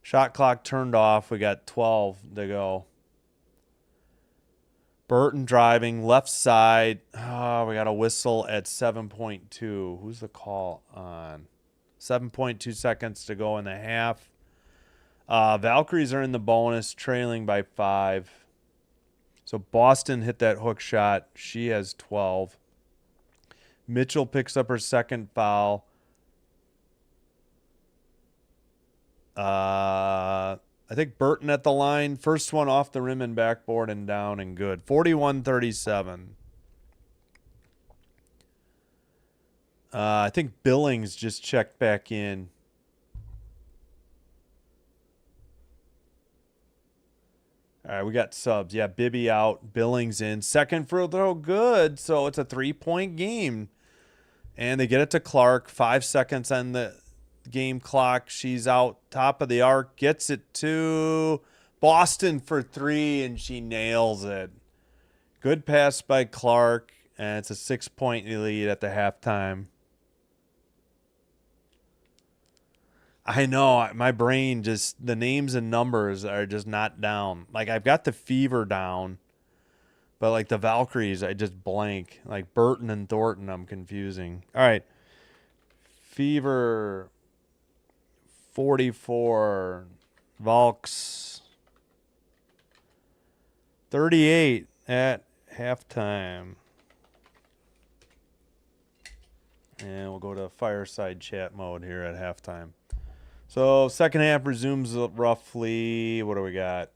Shot clock turned off. We got 12 to go. Burton driving, left side. Oh, we got a whistle at 7.2. Who's the call on? 7.2 seconds to go in the half. Valkyries are in the bonus, trailing by 5. So Boston hit that hook shot. She has 12. Mitchell picks up her second foul. I think Burton at the line. First one off the rim and backboard and down and good. 41-37. I think Billings just checked back in. All right, we got subs. Yeah, Bibby out, Billings in. Second free throw, good. So it's a 3-point game. And they get it to Clark. 5 seconds on the game clock. She's out top of the arc. Gets it to Boston for 3, and she nails it. Good pass by Clark, and it's a 6-point lead at the halftime. I know, my brain just, the names and numbers are just not down. Like, I've got the Fever down, but like the Valkyries, I just blank. Like Burton and Thornton, I'm confusing. All right. Fever 44, Valks 38 at halftime. And we'll go to fireside chat mode here at halftime. So second half resumes roughly, what do we got?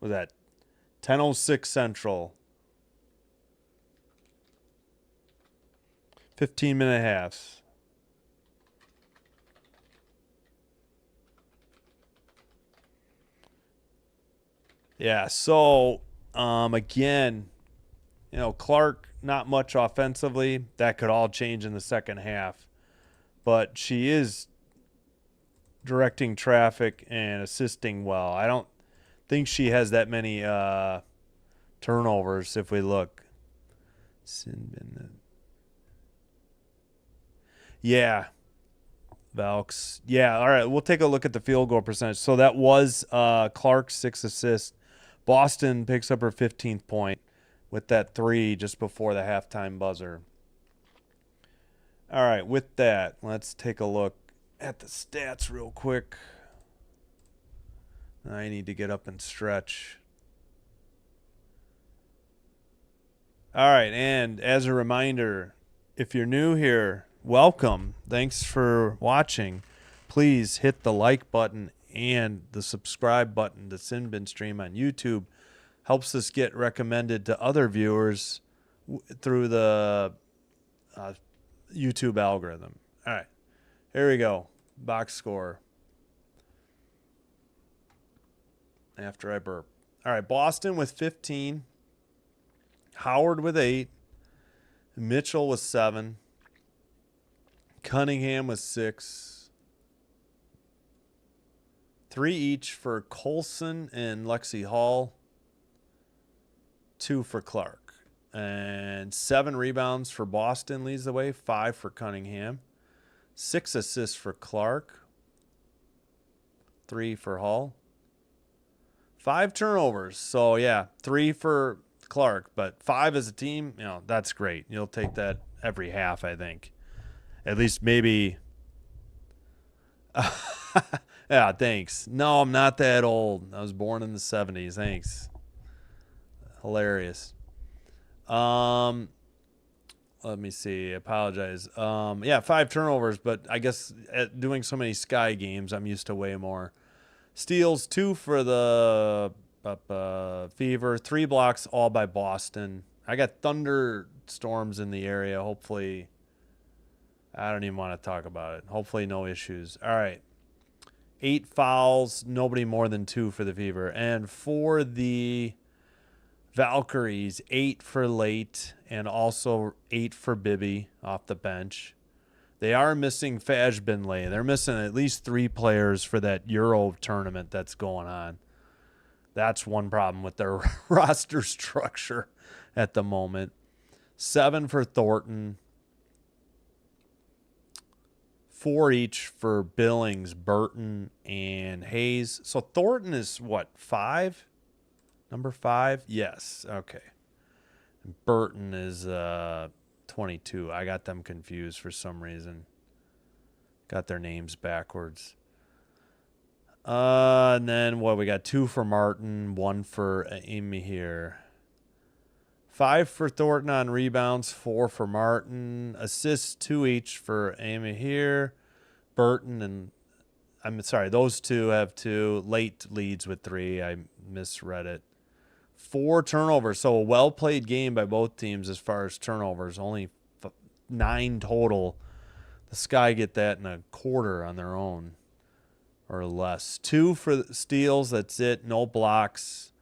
What was that? 10:06 Central. 15-minute halves. Yeah, so again, you know, Clark not much offensively. That could all change in the second half. But she is directing traffic and assisting well. I don't think she has that many turnovers if we look. Yeah. Valks. Yeah, all right. We'll take a look at the field goal percentage. So that was Clark's 6 assists. Boston picks up her 15th point with that 3 just before the halftime buzzer. All right, with that, let's take a look at the stats real quick. I need to get up and stretch. All right, and as a reminder, if you're new here, welcome. Thanks for watching. Please hit the like button and the subscribe button to Sinbin Stream on YouTube. Helps us get recommended to other viewers through the YouTube algorithm. All right, here we go. Box score. After I burp. All right, Boston with 15. Howard with 8. Mitchell with 7. Cunningham with 6. 3 each for Colson and Lexi Hall. 2 for Clark. And 7 rebounds for Boston leads the way. 5 for Cunningham. 6 assists for Clark. 3 for Hall. 5 turnovers. So, yeah, 3 for Clark. But 5 as a team, you know, that's great. You'll take that every half, I think. At least maybe. Yeah, thanks. No, I'm not that old. I was born in the 70s. Thanks. Hilarious. Let me see. I apologize. Yeah, 5 turnovers, but I guess at doing so many Sky games, I'm used to way more. Steals 2 for the Fever. 3 blocks, all by Boston. I got thunderstorms in the area. Hopefully, I don't even want to talk about it. Hopefully, no issues. All right. 8 fouls, nobody more than 2 for the Fever. And for the Valkyries, 8 for late and also 8 for Bibby off the bench. They are missing Fajbinley. They're missing at least 3 players for that Euro tournament that's going on. That's one problem with their roster structure at the moment. 7 for Thornton. 4 each for Billings, Burton, and Hayes. So Thornton is what, 5? Number 5? Yes. Okay. And Burton is 22. I got them confused for some reason. Got their names backwards. And then what, we got 2 for Martin, 1 for Amy here. 5 for Thornton on rebounds, 4 for Martin. Assists 2 each for Amy here. Burton and I'm sorry, those two have 2. Late leads with 3. I misread it. 4 turnovers. So a well-played game by both teams as far as turnovers. Only 9 total. The Sky get that in a quarter on their own or less. 2 for steals. That's it. No blocks.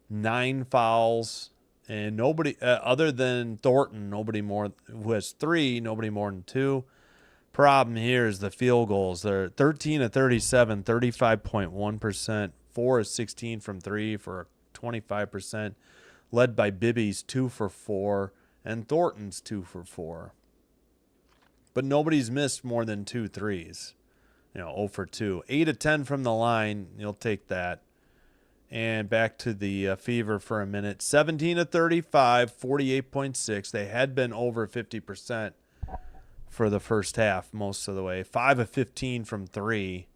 9 fouls. And nobody, other than Thornton, nobody more, who has 3, nobody more than 2. Problem here is the field goals. They're 13 of 37, 35.1%. 4 of 16 from 3 for 25%. Led by Bibby's 2 for 4 and Thornton's 2 for 4. But nobody's missed more than 2 threes. 0 for 2. 8 of 10 from the line. You'll take that. And back to the Fever for a minute. 17 of 35, 48.6. They had been over 50% for the first half most of the way. 5 of 15 from 3.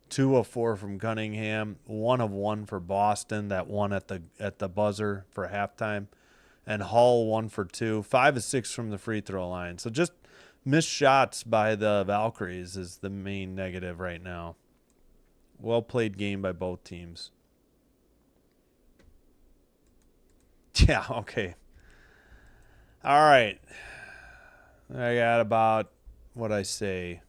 2 of 4 from Cunningham. 1 of 1 for Boston. That one at the buzzer for halftime. And Hull 1 for 2. 5 of 6 from the free throw line. So just missed shots by the Valkyries is the main negative right now. Well played game by both teams. Yeah, okay. All right. I got about, what I say,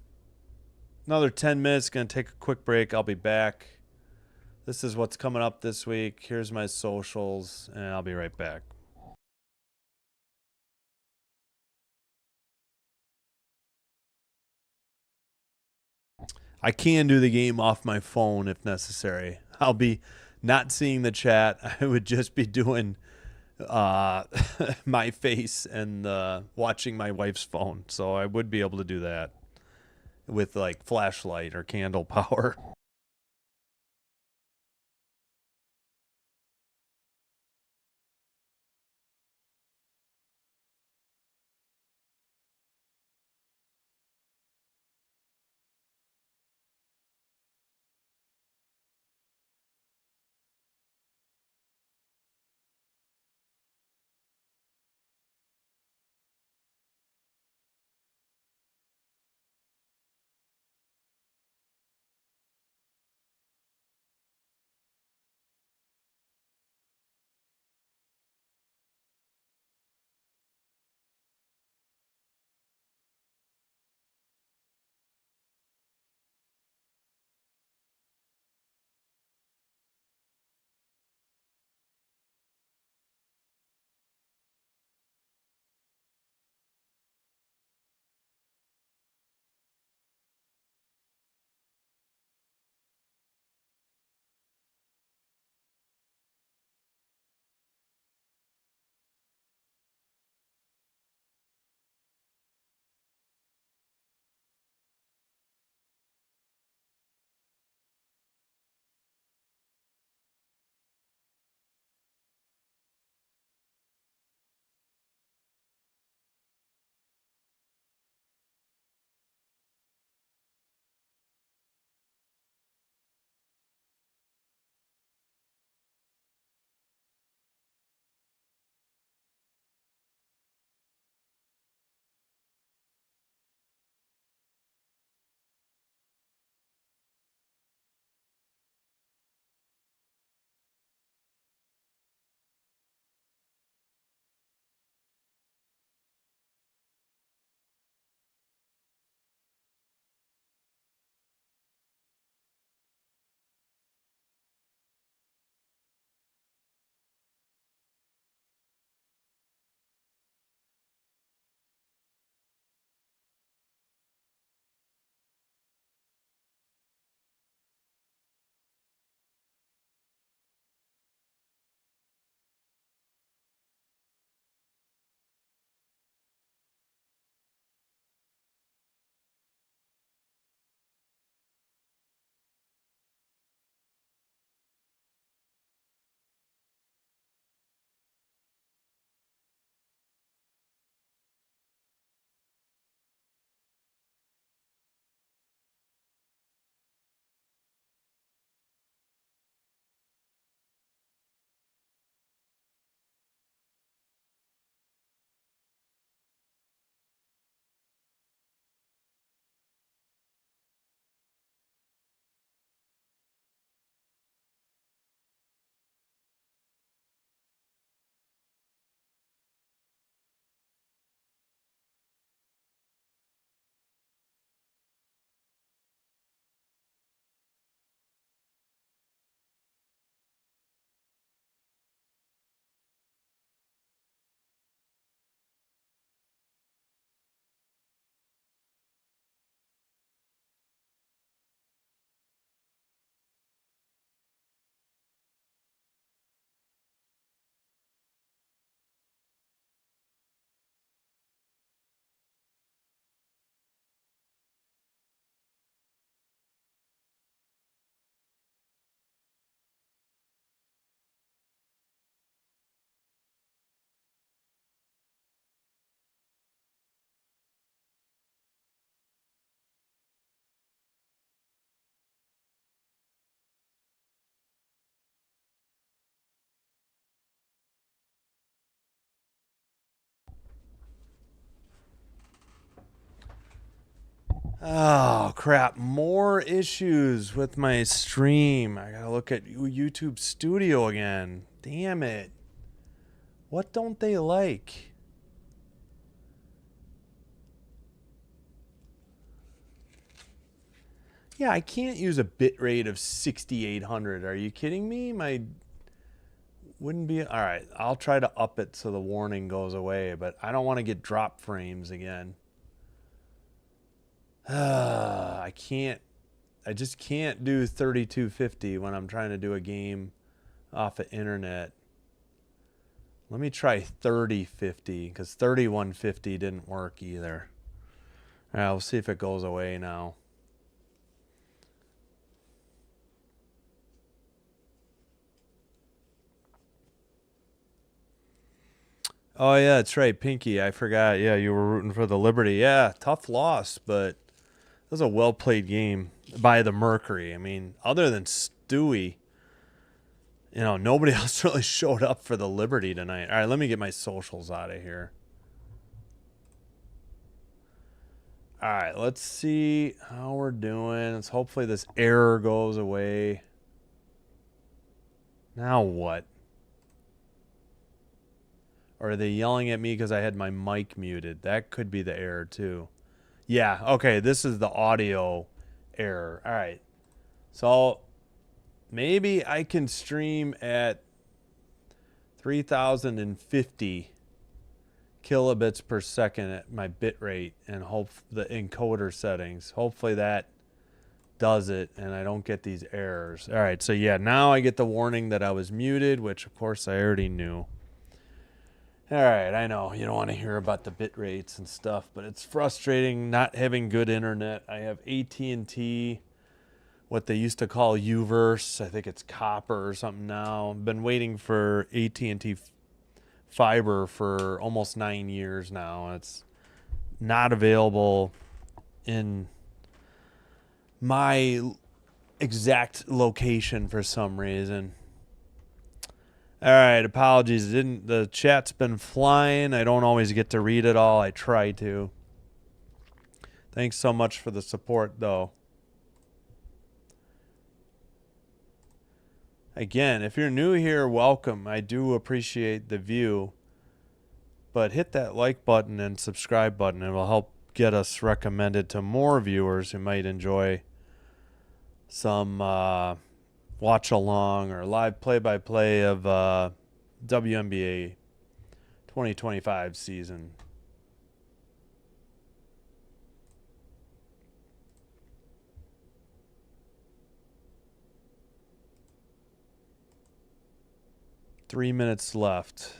another 10 minutes. Going to take a quick break. I'll be back. This is what's coming up this week. Here's my socials, and I'll be right back. I can do the game off my phone if necessary. I'll be not seeing the chat. I would just be doing my face and watching my wife's phone. So I would be able to do that with like flashlight or candle power. Oh, crap. More issues with my stream. I gotta look at YouTube Studio again. Damn it. What don't they like? Yeah, I can't use a bit rate of 6,800. Are you kidding me? My wouldn't be. All right, I'll try to up it so the warning goes away, but I don't want to get drop frames again. I can't. I just can't do 3250 when I'm trying to do a game off of internet. Let me try 3050 because 3150 didn't work either. All right, we'll see if it goes away now. Oh yeah, that's right, Pinky. I forgot. Yeah, you were rooting for the Liberty. Yeah, tough loss, but it was a well played game by the Mercury. I mean, other than Stewie, nobody else really showed up for the Liberty tonight. All right, let me get my socials out of here. All right, let's see how we're doing. Let's hopefully this error goes away. Now what? Or are they yelling at me because I had my mic muted? That could be the error too. Yeah, okay, this is the audio error. All right. So maybe I can stream at 3050 kilobits per second at my bit rate and hope the encoder settings. Hopefully that does it and I don't get these errors. All right, so yeah, now I get the warning that I was muted, which of course I already knew. All right, I know you don't want to hear about the bit rates and stuff, but it's frustrating not having good internet. I have AT&T, what they used to call Uverse. I think it's copper or something now. I've been waiting for AT&T fiber for almost 9 years now. It's not available in my exact location for some reason. All right, apologies. The chat's been flying. I don't always get to read it all. I try to. Thanks so much for the support, though. Again, if you're new here, welcome. I do appreciate the view. But hit that like button and subscribe button. It will help get us recommended to more viewers who might enjoy some watch along or live play-by-play of WNBA 2025 season. Three minutes left.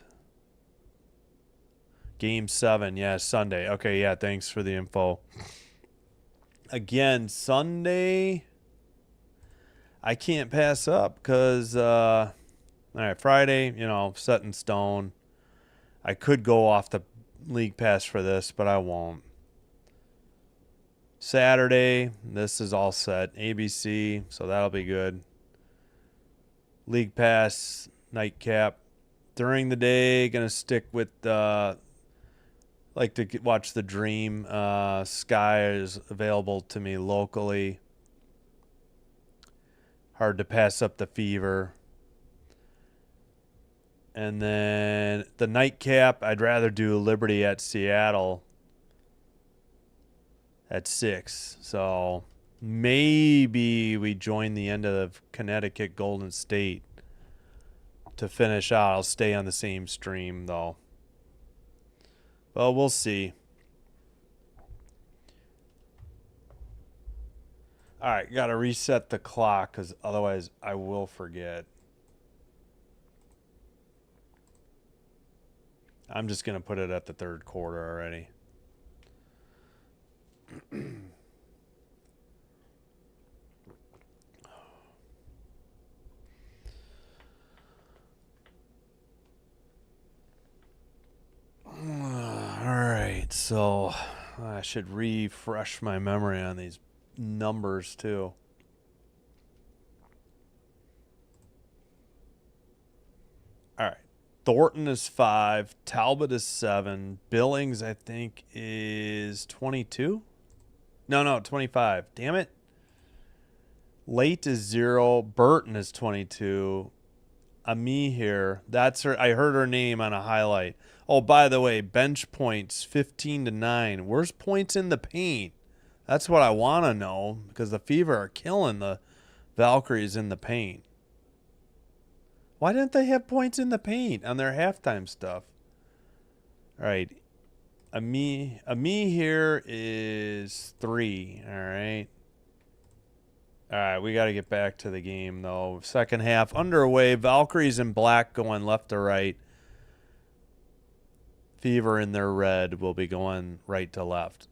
Game 7, yeah, Sunday. Okay, yeah, thanks for the info. Again, Sunday, I can't pass up because, all right, Friday, set in stone. I could go off the league pass for this, but I won't. Saturday, this is all set. ABC, so that'll be good. League pass, nightcap. During the day, going to stick with like to watch the Dream. Sky is available to me locally. Hard to pass up the Fever. And then the nightcap, I'd rather do Liberty at Seattle at 6. So maybe we join the end of Connecticut Golden State to finish out. I'll stay on the same stream, though. Well, we'll see. All right, got to reset the clock because otherwise I will forget. I'm just going to put it at the third quarter already. All right, so I should refresh my memory on these numbers too. All right. Thornton is 5. Talbot is 7. Billings, I think, is 22. No, 25. Damn it. Late is 0. Burton is 22. Ami here. That's her. I heard her name on a highlight. Oh, by the way, bench points 15-9. Where's points in the paint? That's what I want to know, because the Fever are killing the Valkyries in the paint. Why didn't they have points in the paint on their halftime stuff? All right. Ami here is 3. All right. All right, we got to get back to the game, though. Second half underway. Valkyries in black going left to right. Fever in their red will be going right to left.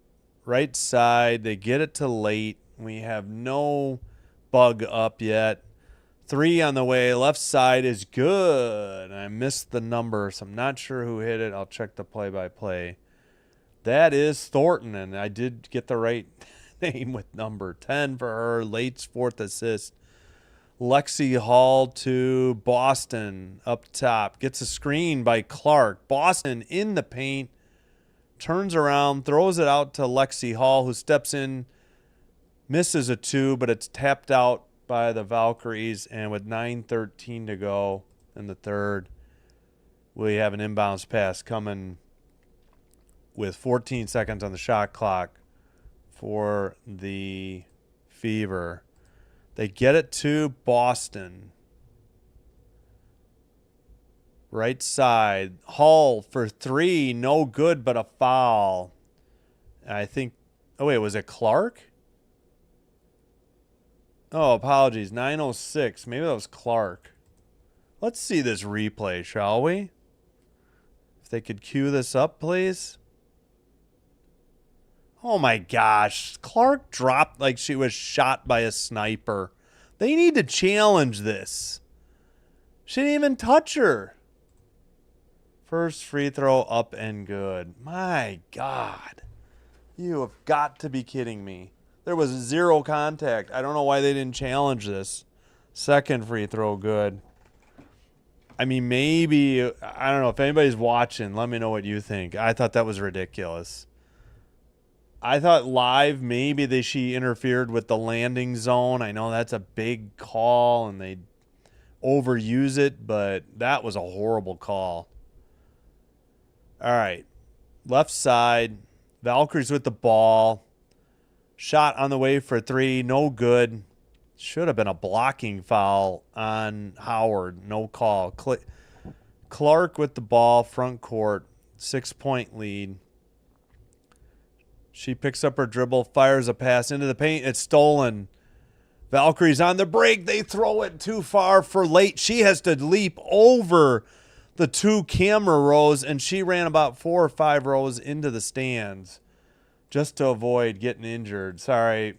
Right side, they get it to late. We have no bug up yet. 3 on the way. Left side is good. I missed the number, so I'm not sure who hit it. I'll check the play-by-play. That is Thornton, and I did get the right name with number 10 for her. Late's 4th assist. Lexi Hall to Boston up top. Gets a screen by Clark. Boston in the paint. Turns around, throws it out to Lexi Hall, who steps in, misses a 2, but it's tapped out by the Valkyries. And with 9:13 to go in the third, we have an inbounds pass coming with 14 seconds on the shot clock for the Fever. They get it to Boston. Right side. Hall for 3. No good, but a foul. I think... Oh, wait. Was it Clark? Oh, apologies. 9:06. Maybe that was Clark. Let's see this replay, shall we? If they could cue this up, please. Oh, my gosh. Clark dropped like she was shot by a sniper. They need to challenge this. She didn't even touch her. First free throw up and good. My God. You have got to be kidding me. There was 0 contact. I don't know why they didn't challenge this. Second free throw good. I mean, maybe, I don't know. If anybody's watching, let me know what you think. I thought that was ridiculous. I thought live maybe she interfered with the landing zone. I know that's a big call and they overuse it, but that was a horrible call. All right. Left side. Valkyries with the ball. Shot on the way for 3. No good. Should have been a blocking foul on Howard. No call. Clark with the ball. Front court. 6-point lead. She picks up her dribble. Fires a pass into the paint. It's stolen. Valkyries on the break. They throw it too far for Late. She has to leap over the 2 camera rows, and she ran about 4 or 5 rows into the stands just to avoid getting injured. Sorry,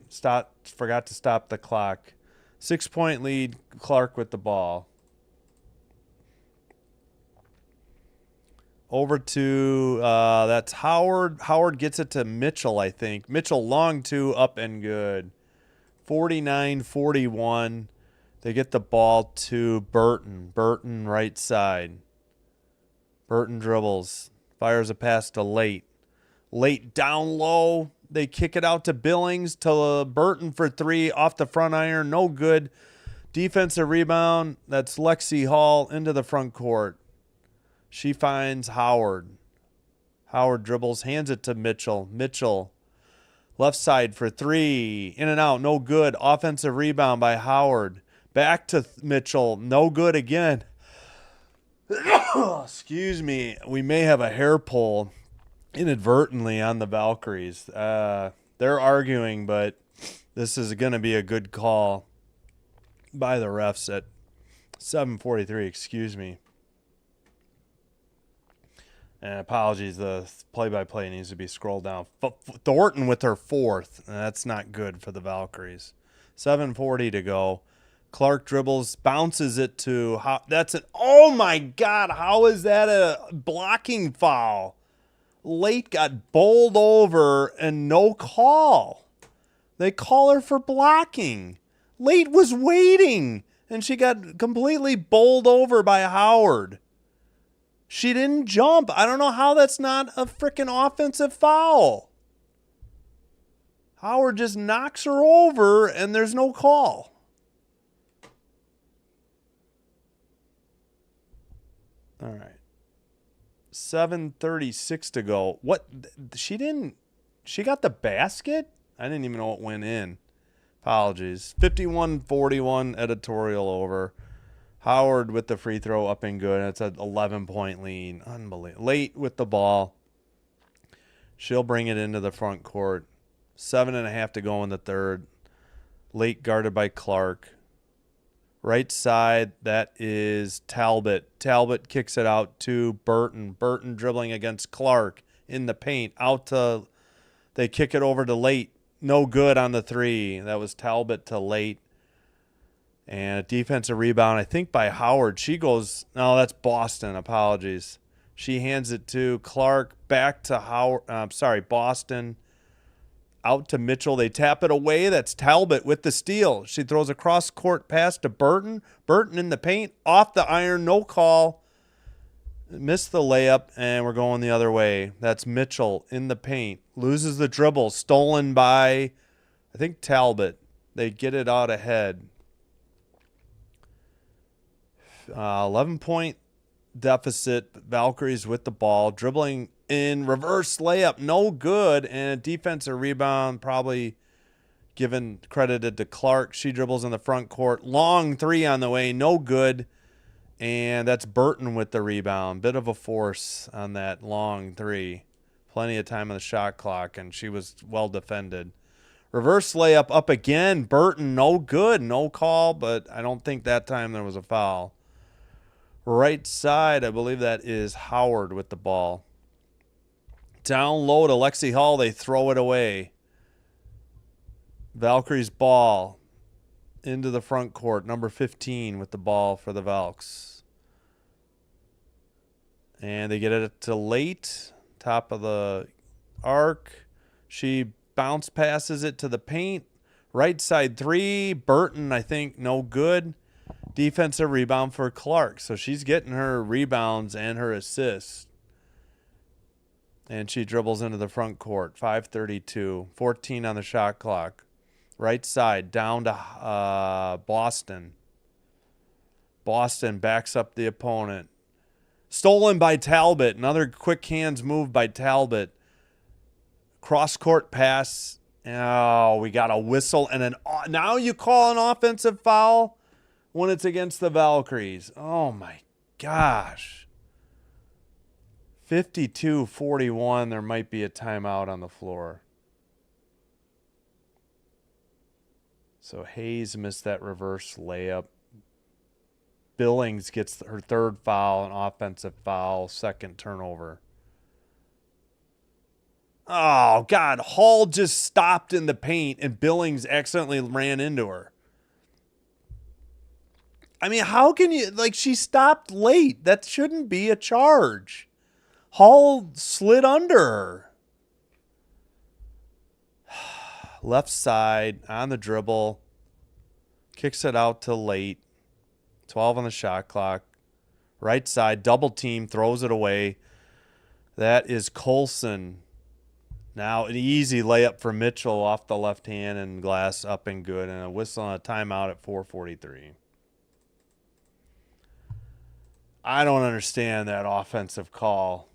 forgot to stop the clock. 6-point lead, Clark with the ball. Over to, that's Howard. Howard gets it to Mitchell, I think. Mitchell long 2, up and good. 49-41. They get the ball to Burton. Burton right side. Burton dribbles. Fires a pass to Late. Late down low. They kick it out to Billings. To Burton for 3. Off the front iron. No good. Defensive rebound. That's Lexi Hall into the front court. She finds Howard. Howard dribbles. Hands it to Mitchell. Mitchell. Left side for 3. In and out. No good. Offensive rebound by Howard. Back to Mitchell. No good again. Excuse me. We may have a hair pull inadvertently on the Valkyries. They're arguing, but this is going to be a good call by the refs at 7:43. Excuse me. And apologies, the play-by-play needs to be scrolled down. Thornton with her 4th. That's not good for the Valkyries. 7:40 to go. Clark dribbles, bounces it to... That's an... Oh, my God. How is that a blocking foul? Late got bowled over and no call. They call her for blocking. Late was waiting, and she got completely bowled over by Howard. She didn't jump. I don't know how that's not a freaking offensive foul. Howard just knocks her over, and there's no call. All right. 7:36 to go. What? She didn't. She got the basket? I didn't even know it went in. Apologies. 51-41 editorial over. Howard with the free throw up and good. It's an 11-point lead. Unbelievable. Late with the ball. She'll bring it into the front court. 7.5 to go in the third. Late guarded by Clark. Right side, that is Talbot. Talbot kicks it out to Burton. Burton dribbling against Clark in the paint. They kick it over to Late. No good on the three. That was Talbot to Late. And a defensive rebound, I think, by Howard. No, that's Boston. Apologies. She hands it to Clark. Back to Boston. Out to Mitchell. They tap it away. That's Talbot with the steal. She throws a cross-court pass to Burton. Burton in the paint. Off the iron. No call. Missed the layup, and we're going the other way. That's Mitchell in the paint. Loses the dribble. Stolen by, I think, Talbot. They get it out ahead. 11-point deficit. Valkyries with the ball. Dribbling in reverse layup, no good, and a defensive rebound, probably given credited to Clark. She dribbles in the front court. Long three on the way, no good, and that's Burton with the rebound. Bit of a force on that long three. Plenty of time on the shot clock, and she was well defended. Reverse layup up again. Burton, no good, no call, but I don't think that time there was a foul. Right side, I believe that is Howard with the ball. Down low to Lexi Hall. They throw it away. Valkyries ball into the front court. Number 15 with the ball for the Valks. And they get it to Late. Top of the arc. She bounce passes it to the paint. Right side three. Burton, I think, no good. Defensive rebound for Clark. So she's getting her rebounds and her assists. And she dribbles into the front court. 5:32. 14 on the shot clock. Right side down to Boston. Boston backs up the opponent. Stolen by Talbot. Another quick hands move by Talbot. Cross-court pass. Oh, we got a whistle. And now you call an offensive foul when it's against the Valkyries. Oh, my gosh. 52-41, there might be a timeout on the floor. So Hayes missed that reverse layup. Billings gets her third foul, an offensive foul, second turnover. Oh, God. Hall just stopped in the paint, and Billings accidentally ran into her. I mean, how can you... she stopped late. That shouldn't be a charge. Hall slid under her. Left side on the dribble. Kicks it out to Late. 12 on the shot clock. Right side, double team, throws it away. That is Colson. Now an easy layup for Mitchell off the left hand and glass up and good. And a whistle on a timeout at 4:43. I don't understand that offensive call.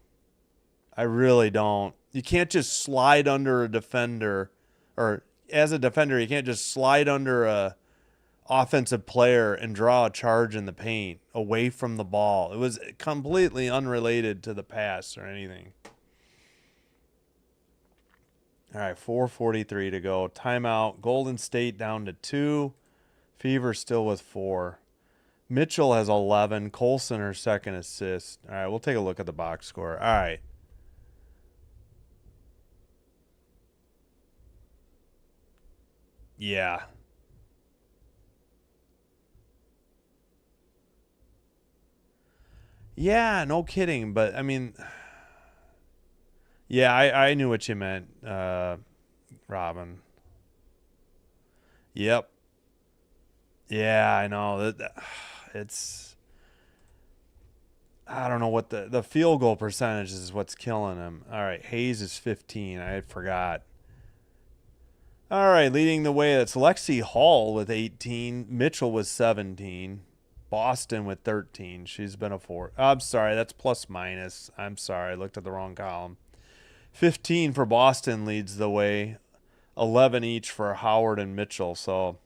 I really don't. You can't just slide under a defender, or as a defender, you can't just slide under a offensive player and draw a charge in the paint away from the ball. It was completely unrelated to the pass or anything. All right, 4:43 to go. Timeout. Golden State down to 2. Fever still with 4. Mitchell has 11. Colson her second assist. All right, we'll take a look at the box score. All right. Yeah. Yeah, no kidding. But, I mean, yeah, I knew what you meant, Robin. Yep. Yeah, I know. It's, I don't know what the field goal percentage is what's killing him. All right, Hayes is 15. I forgot. All right, leading the way, that's Lexi Hall with 18. Mitchell with 17. Boston with 13. She's been a 4. Oh, I'm sorry, that's plus minus. I'm sorry, I looked at the wrong column. 15 for Boston leads the way. 11 each for Howard and Mitchell. So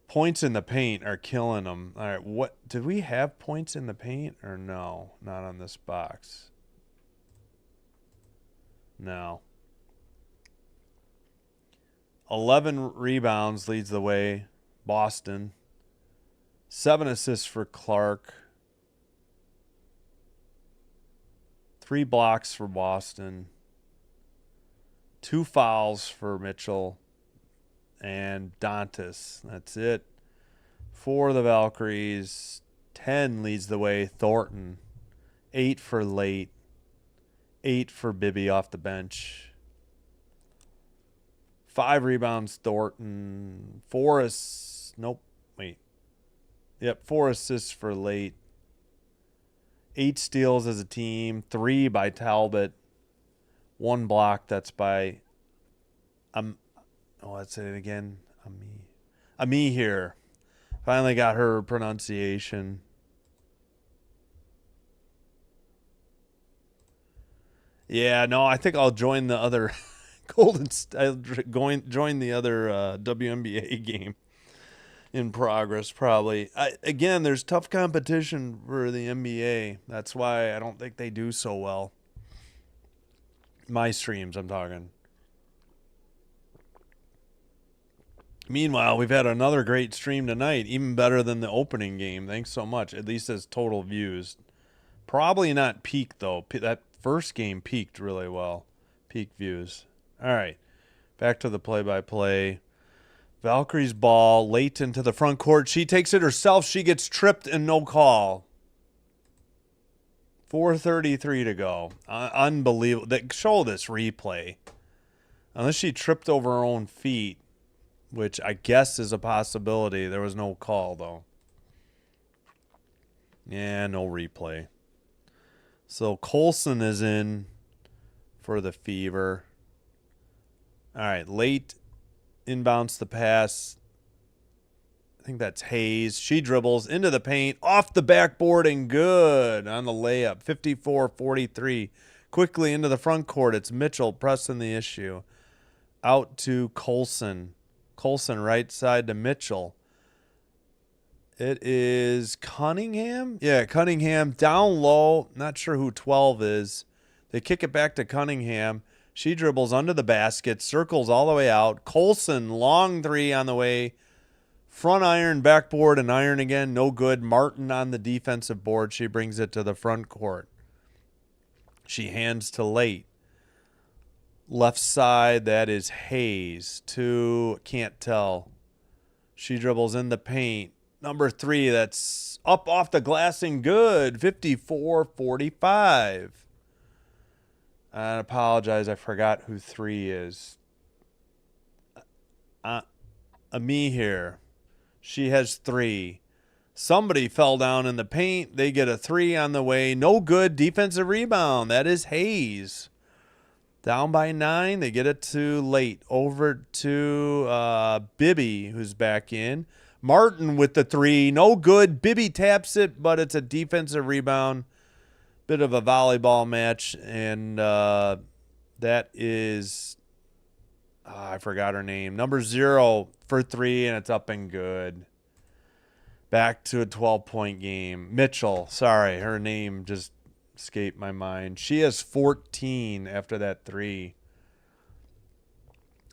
points in the paint are killing them. All right, what did we have points in the paint or no? Not on this box. No. 11 rebounds leads the way. Boston. 7 assists for Clark. 3 blocks for Boston. 2 fouls for Mitchell and Dantas. That's it. For the Valkyries, 10 leads the way. Thornton. 8 for Late. 8 for Bibby off the bench. 5 rebounds, Thornton. 4 assists. Nope. Wait. Yep, 4 assists for Late. 8 steals as a team. 3 by Talbot. 1 block. That's by let's say it again. Ami here. Finally got her pronunciation. Yeah, no, I think I'll join the other I'll join the other WNBA game in progress probably. Again, there's tough competition for the NBA. That's why I don't think they do so well. My streams, I'm talking. Meanwhile, we've had another great stream tonight, even better than the opening game. Thanks so much, at least as total views. Probably not peak, though. That first game peaked really well. Peak views. All right, back to the play-by-play. Valkyrie's ball, late into the front court. She takes it herself. She gets tripped and no call. 4:33 to go. Unbelievable. Show this replay. Unless she tripped over her own feet, which I guess is a possibility. There was no call, though. Yeah, no replay. So Colson is in for the Fever. All right, Late inbounds the pass. I think that's Hayes. She dribbles into the paint, off the backboard, and good on the layup. 54-43. Quickly into the front court. It's Mitchell pressing the issue. Out to Colson. Colson right side to Mitchell. It is Cunningham? Yeah, Cunningham down low. Not sure who 12 is. They kick it back to Cunningham. She dribbles under the basket, circles all the way out. Colson, long 3 on the way. Front iron, backboard, and iron again. No good. Martin on the defensive board. She brings it to the front court. She hands to Late. Left side, that is Hayes. Can't tell. She dribbles in the paint. Number 3, that's up off the glass and good. 54-45. I apologize, I forgot who 3 is. Ami here. She has 3. Somebody fell down in the paint. They get a 3 on the way. No good. Defensive rebound. That is Hayes. Down by 9. They get it to Late. Over to Bibby, who's back in. Martin with the 3. No good. Bibby taps it, but it's a defensive rebound. Bit of a volleyball match. And that is... I forgot her name. Number 0 for 3, and it's up and good. Back to a 12-point game. Mitchell. Sorry, her name just escaped my mind. She has 14 after that 3.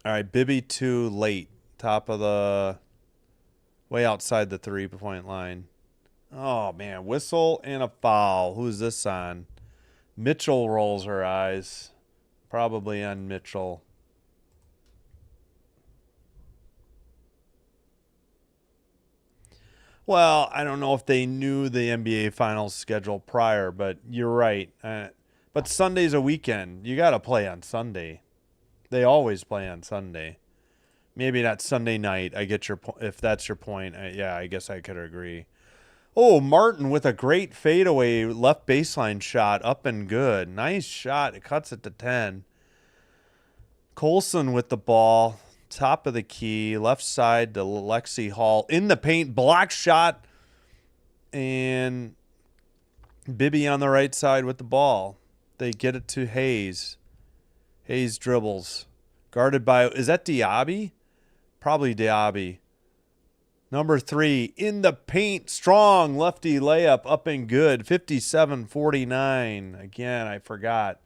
All right, Bibby 2, Late. Top of the... way outside the 3-point line. Oh, man. Whistle and a foul. Who's this on? Mitchell rolls her eyes. Probably on Mitchell. Well, I don't know if they knew the NBA Finals schedule prior, but you're right. But Sunday's a weekend. You got to play on Sunday. They always play on Sunday. Maybe not Sunday night. I get your point. If that's your point, yeah, I guess I could agree. Oh, Martin with a great fadeaway left baseline shot, up and good. Nice shot. It cuts it to 10. Colson with the ball. Top of the key. Left side to Lexi Hall. In the paint. Block shot. And Bibby on the right side with the ball. They get it to Hayes. Hayes dribbles. Guarded by, is that Diaby? Probably Diaby. Number 3 in the paint. Strong lefty layup up and good. 57-49. Again, I forgot.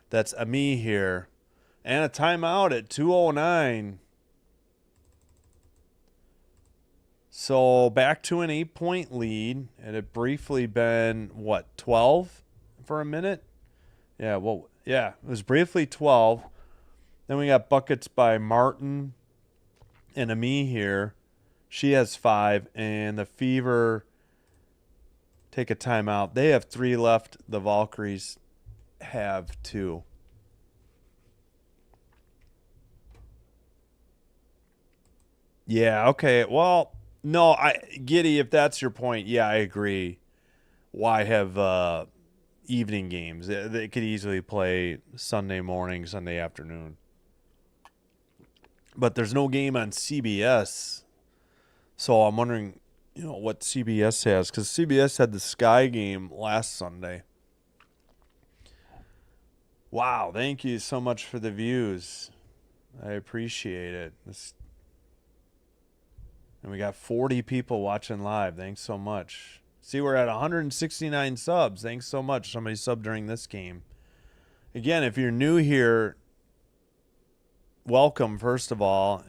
That's Ami here. And a timeout at 2:09. So back to an 8-point lead. It had briefly been, what, 12 for a minute? Yeah, well, yeah, it was briefly 12. Then we got buckets by Martin and Ami here. She has 5, and the Fever take a timeout. They have 3 left. The Valkyries have 2. Yeah, okay. Well, no, Giddy, if that's your point, yeah, I agree. Why have evening games? They could easily play Sunday morning, Sunday afternoon. But there's no game on CBS. So I'm wondering, what CBS has, because CBS had the Sky game last Sunday. Wow, thank you so much for the views. I appreciate it. And we got 40 people watching live. Thanks so much. See, we're at 169 subs. Thanks so much. Somebody subbed during this game. Again, if you're new here, welcome, first of all.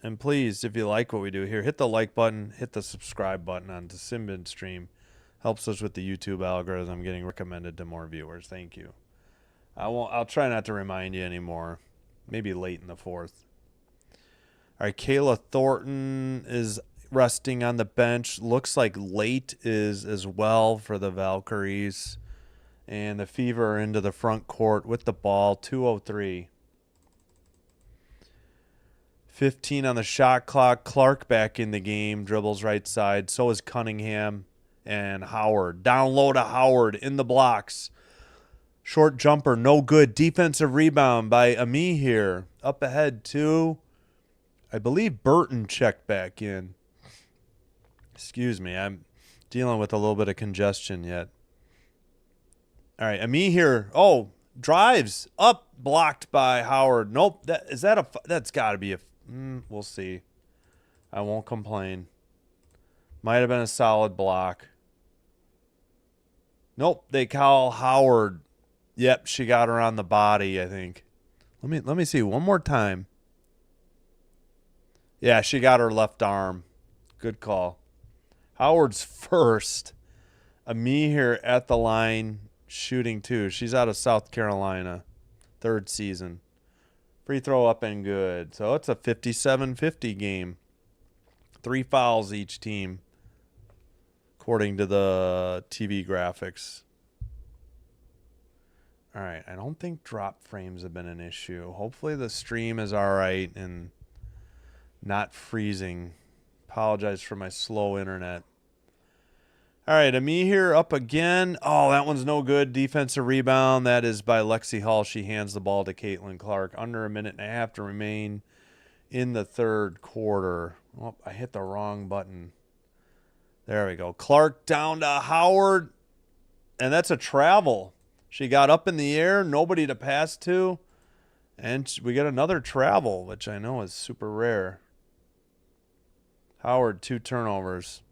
And please, if you like what we do here, hit the like button, hit the subscribe button on the Simbin stream. Helps us with the YouTube algorithm, getting recommended to more viewers. Thank you. I'll try not to remind you anymore. Maybe late in the 4th. All right, Kayla Thornton is resting on the bench. Looks like late is as well for the Valkyries. And the Fever are into the front court with the ball. 2:03. 15 on the shot clock. Clark back in the game. Dribbles right side. So is Cunningham and Howard. Down low to Howard in the blocks. Short jumper, no good. Defensive rebound by Ami here. Up ahead to, I believe, Burton checked back in. Excuse me, I'm dealing with a little bit of congestion yet. All right, Ami here. Oh, drives up, blocked by Howard. Nope, that's got to be a. We'll see. I won't complain. Might have been a solid block. Nope, they call Howard. Yep, she got her on the body, I think. Let me see one more time. Yeah, she got her left arm. Good call. Howard's first. Ami here at the line, shooting 2. She's out of South Carolina. 3rd season. Free throw up and good. So it's a 57-50 game. 3 fouls each team, according to the TV graphics. All right, I don't think drop frames have been an issue. Hopefully the stream is all right and not freezing. Apologize for my slow internet. All right, Ami here up again. Oh, that one's no good. Defensive rebound. That is by Lexi Hall. She hands the ball to Caitlin Clark. Under a minute and a half to remain in the 3rd quarter. Oh, I hit the wrong button. There we go. Clark down to Howard. And that's a travel. She got up in the air. Nobody to pass to. And we get another travel, which I know is super rare. Howard, 2 turnovers.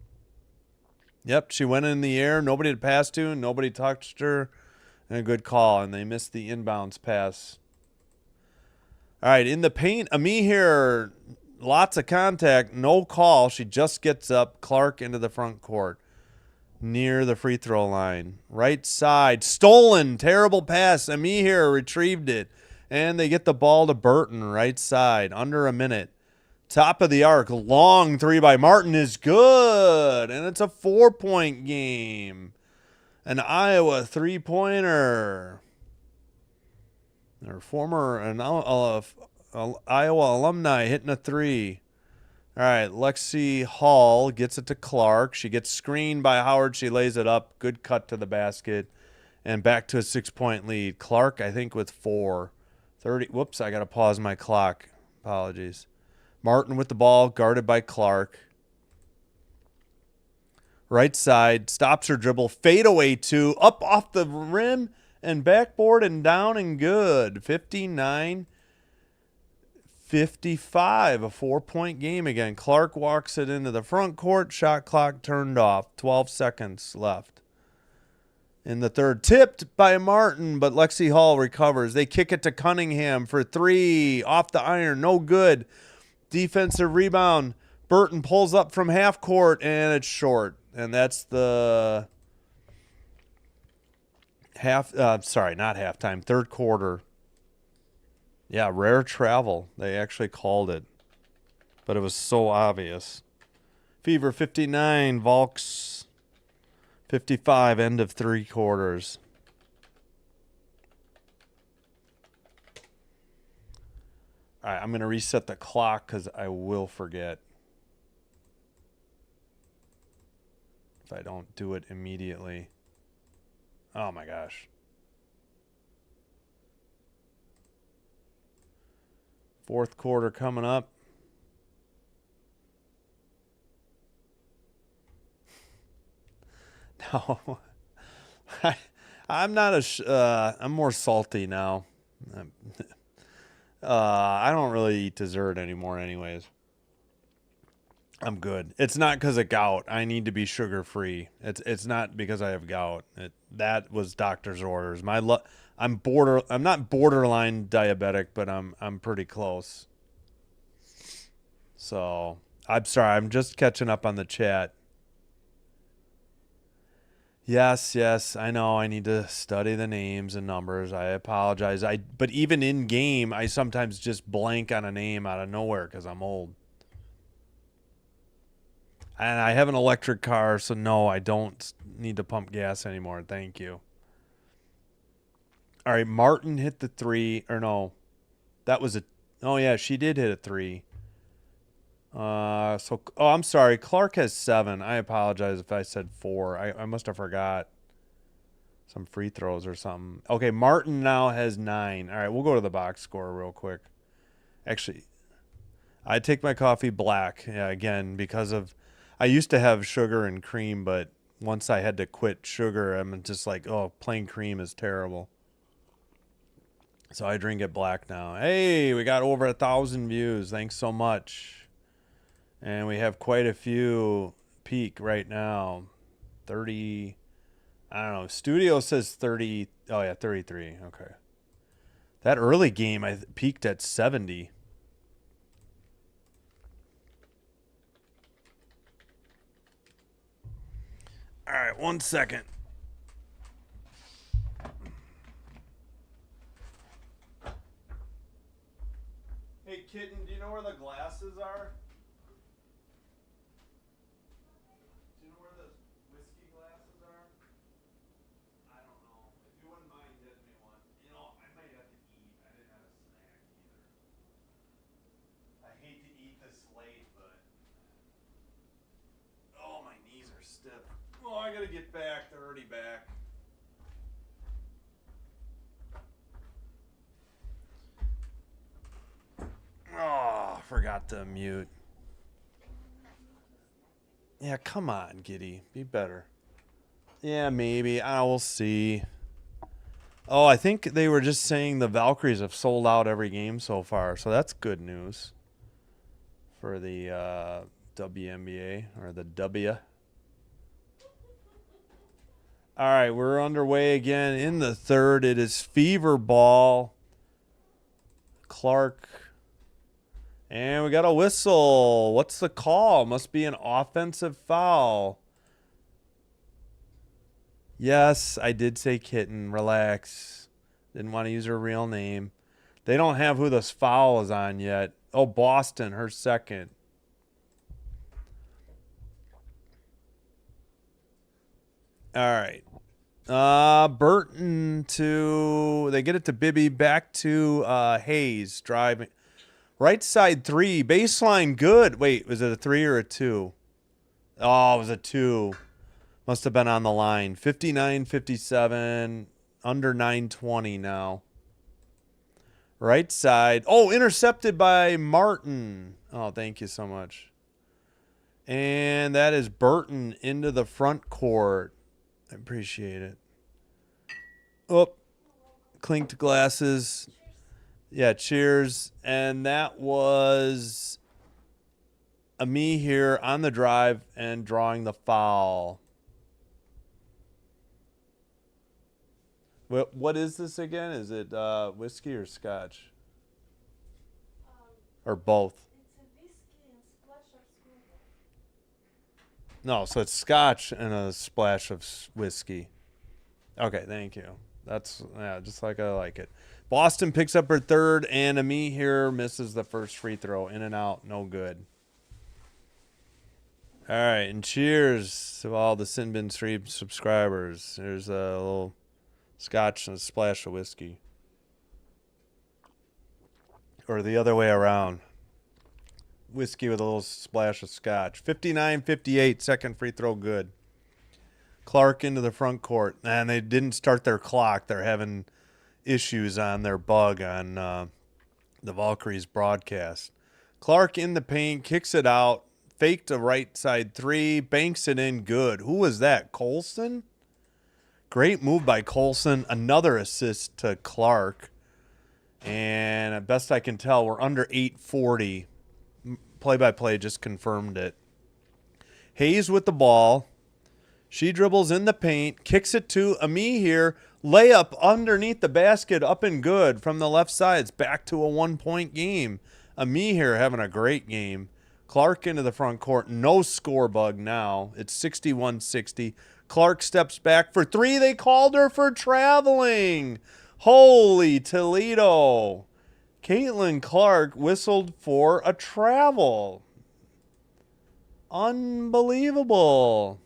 Yep, she went in the air. Nobody to pass to. Nobody touched her. And a good call. And they missed the inbounds pass. All right, in the paint. Ami here. Lots of contact. No call. She just gets up. Clark into the front court. Near the free throw line. Right side. Stolen. Terrible pass. Ami here retrieved it. And they get the ball to Burton. Right side. Under a minute. Top of the arc. Long 3 by Martin is good. And it's a 4-point game. An Iowa 3-pointer. Their former Iowa alumni hitting a 3. All right, Lexi Hall gets it to Clark. She gets screened by Howard. She lays it up. Good cut to the basket. And back to a 6-point lead. Clark, I think, with 4. 30. Whoops, I got to pause my clock. Apologies. Martin with the ball, guarded by Clark. Right side, stops her dribble, fadeaway two, up off the rim and backboard and down and good. 59-55, a 4-point game again. Clark walks it into the front court, shot clock turned off, 12 seconds left. In the third, tipped by Martin, but Lexi Hall recovers. They kick it to Cunningham for three, off the iron, no good. Defensive rebound. Burton pulls up from half court, and it's short. And that's the not halftime, third quarter. Yeah, rare travel. They actually called it. But it was so obvious. Fever 59, Volks 55, end of three quarters. All right, I'm going to reset the clock because I will forget if I don't do it immediately. Oh, my gosh. Fourth quarter coming up. No. I'm not I'm more salty now. I don't really eat dessert anymore anyways. I'm good. It's not because of gout. I need to be sugar free. It's not because I have gout. That was doctor's orders. I'm not borderline diabetic, but I'm pretty close. So I'm sorry. I'm just catching up on the chat. Yes, I know. I need to study the names and numbers. I apologize. But even in game, I sometimes just blank on a name out of nowhere because I'm old. And I have an electric car, so no, I don't need to pump gas anymore. Thank you. All right, Martin hit the three. Or no, that was oh, yeah, she did hit a three. I'm sorry. Clark has 7. I apologize if I said 4. I must have forgot some free throws or something. Okay, Martin now has 9. All right, we'll go to the box score real quick. Actually, I take my coffee black. Yeah, again, because of I used to have sugar and cream, but once I had to quit sugar, I'm just like, oh, plain cream is terrible. So I drink it black now. Hey, we got over 1,000 views. Thanks so much. And we have quite a few peak right now. 30, I don't know. Studio says 30. Oh, yeah, 33. Okay. That early game, I peaked at 70. All right, 1 second. Hey, kitten, do you know where the glasses are? Do you know where the whiskey glasses are? I don't know. If you wouldn't mind getting me one. You know, I might have to eat. I didn't have a snack either. I hate to eat this late, but... Oh, my knees are stiff. Oh, I gotta get back. They're already back. Oh, forgot to mute. Yeah, come on, Giddy. Be better. Yeah, maybe. We'll see. Oh, I think they were just saying the Valkyries have sold out every game so far, so that's good news for the WNBA, or the W. All right, we're underway again in the third. It is Fever ball. Clark. And we got a whistle. What's the call? Must be an offensive foul. Yes, I did say kitten. Relax. Didn't want to use her real name. They don't have who this foul is on yet. Oh, Boston, her second. All right. Burton they get it to Bibby, back to Hayes, driving. Right side 3, baseline good. Wait, was it a 3 or a 2? Oh, it was a 2. Must have been on the line. 59-57, under 9:20 now. Right side. Oh, intercepted by Martin. Oh, thank you so much. And that is Burton into the front court. I appreciate it. Oh, clinked glasses. Yeah, cheers. And that was me here on the drive and drawing the foul. What is this again? Is it whiskey or scotch? Or both? It's a whiskey and splash of screwball. No, so it's scotch and a splash of whiskey. Okay, thank you. That's just like I like it. Boston picks up her third, and Ami here misses the first free throw. In and out, no good. All right, and cheers to all the Sin Bin Stream subscribers. There's a little scotch and a splash of whiskey. Or the other way around. Whiskey with a little splash of scotch. 59-58, second free throw good. Clark into the front court. And they didn't start their clock. They're having issues on their bug on the Valkyries broadcast. Clark in the paint, kicks it out, faked a right side three, banks it in good. Who was that? Colson? Great move by Colson. Another assist to Clark. And at best I can tell, we're under 8:40. Play-by-play just confirmed it. Hayes with the ball. She dribbles in the paint, kicks it to Ami here. Layup underneath the basket, up and good from the left side. It's back to a 1-point game. Ami here having a great game. Clark into the front court. No score bug now. It's 61-60. Clark steps back for three. They called her for traveling. Holy Toledo. Caitlin Clark whistled for a travel. Unbelievable.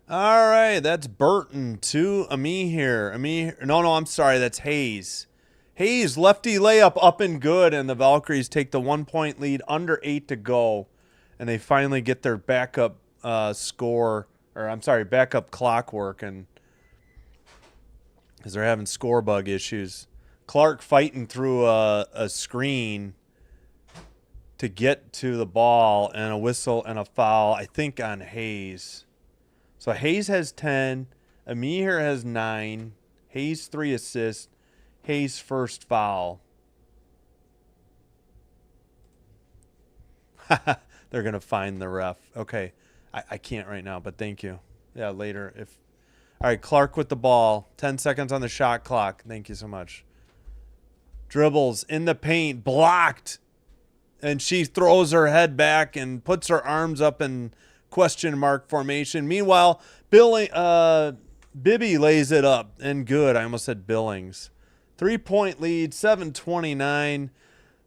All right, that's Burton to Ami here. No, I'm sorry, that's Hayes. Hayes, lefty layup up and good, and the Valkyries take the 1-point lead, under 8 to go, and they finally get their backup backup clock working because they're having score bug issues. Clark fighting through a screen to get to the ball, and a whistle and a foul, I think, on Hayes. So Hayes has 10. Amir has 9. Hayes 3 assists. Hayes first foul. They're going to find the ref. Okay. I can't right now, but thank you. Yeah, later. All right, Clark with the ball. 10 seconds on the shot clock. Thank you so much. Dribbles in the paint. Blocked. And she throws her head back and puts her arms up in question mark formation. Meanwhile, Bibby lays it up and good. I almost said Billings. 3-point lead, 7:29.